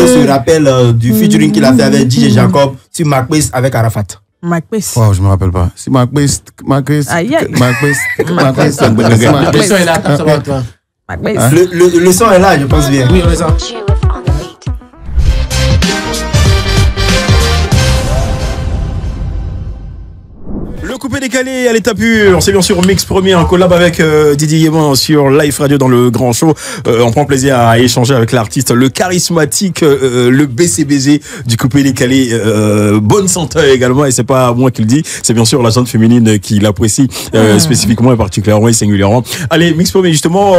se rappelle du featuring qu'il a fait avec DJ Jacob sur Macbeth avec Arafat? Macbeth. Wow, je me rappelle pas. Si Macbeth. Aïe, aïe. Le son est là, ça va toi. Macbeth. Le son est là, je pense bien. Oui, on est ça. Jew on the beat. Coupé décalé à l'état pur, c'est bien sûr Mix Premier en collab avec Didier Yéman sur Live Radio dans le Grand Show. On prend plaisir à échanger avec l'artiste, le charismatique, le BCBG du Coupé décalé. Bonne santé également, et c'est pas moi qui le dis, c'est bien sûr la gente féminine qui l'apprécie spécifiquement et particulièrement et singulièrement. Allez, Mix Premier justement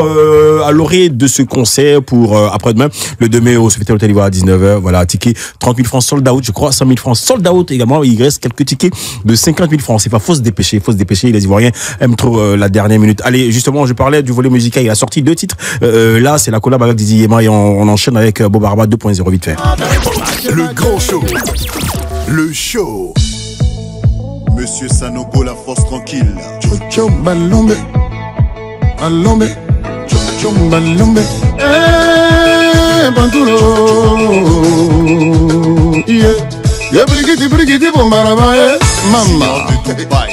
à l'orée de ce concert pour après-demain, le 2 mai au Sofitel Hôtel Ivoire à 19h. Voilà, ticket 30 000 francs sold out, je crois, 100 000 francs sold out également. Il reste quelques tickets de 50 000 francs. C'est pas, faut se dépêcher. Les Ivoiriens aiment trop la dernière minute. Allez, justement, je parlais du volet musical. Il a sorti 2 titres. Là, c'est la collab avec Didier Yéman et on enchaîne avec Bob Arba 2.0 vite fait. Le grand show. Le show. Monsieur Sanogo, la force tranquille. Chocho balombe, balombe, chocho balombe. Banturo, yeah. Ya brigiti bombaraba, mama.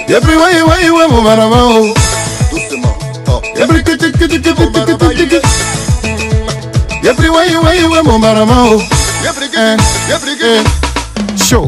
Ya priwai bombaraba. Ya brigiti ya priwai bombaraba. Ya brigiti show.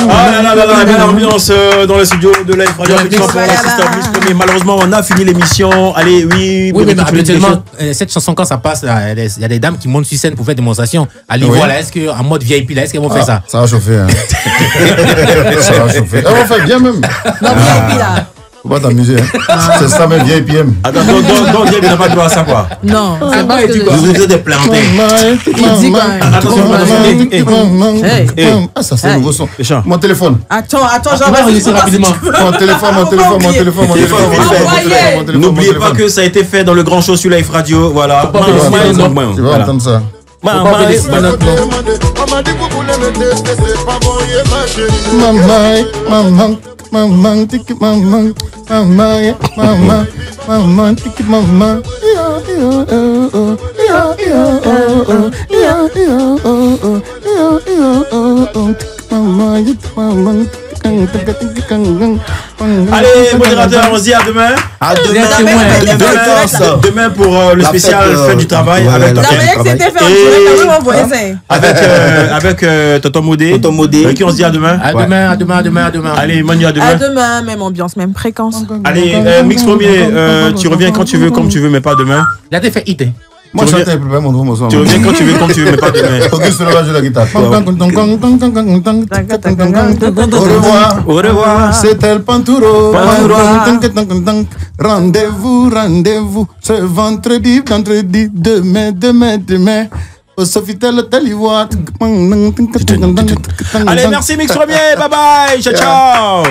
Ah là là là, belle ambiance dans le studio de Live Radio. Malheureusement, on a fini l'émission. Allez, oui, mais habituellement, cette chanson, quand ça passe, il y a des dames qui montent sur scène pour faire démonstration. Allez, voilà, est-ce qu'en mode VIP, là, est-ce qu'elles vont faire ça? Ça va chauffer, hein. Ça va chauffer. Elles vont faire bien même. Non, VIP là. Faut pas t'amuser, hein. C'est ça même, VIP M. Attends, donc il n'a pas droit à ça, quoi. Non, c'est pas ce que Vous êtes des plantés. il dit quand même. Attention, ah, ça c'est un nouveau son. Mon téléphone. Attends, j'en vais rapidement. Mon téléphone. n'oubliez pas que ça a été fait dans le Grand Show sur Live Radio. Voilà. Tu vas entendre ça. Maman, tiki maman, tiki maman. Allez, modérateur, on se dit à demain. À demain. Demain pour le spécial fête du travail avec Tonton Modé. Avec qui on se dit à demain. À demain. Allez, Manu, à demain. À demain, même ambiance, même fréquence. Allez, Mix Premier, tu reviens quand tu veux, comme tu veux, mais pas demain. Il a été fait hit. Moi, je chante mon nouveau son. Tu reviens quand tu veux, comme tu veux, mais pas demain. Auguste Leva joue la guitare. Au revoir. C'était le Panturo. Rendez-vous. Ce vendredi, demain. Au Sofitel Hôtel Ivoire. Allez, merci Mix Premier. Bye bye. Ciao.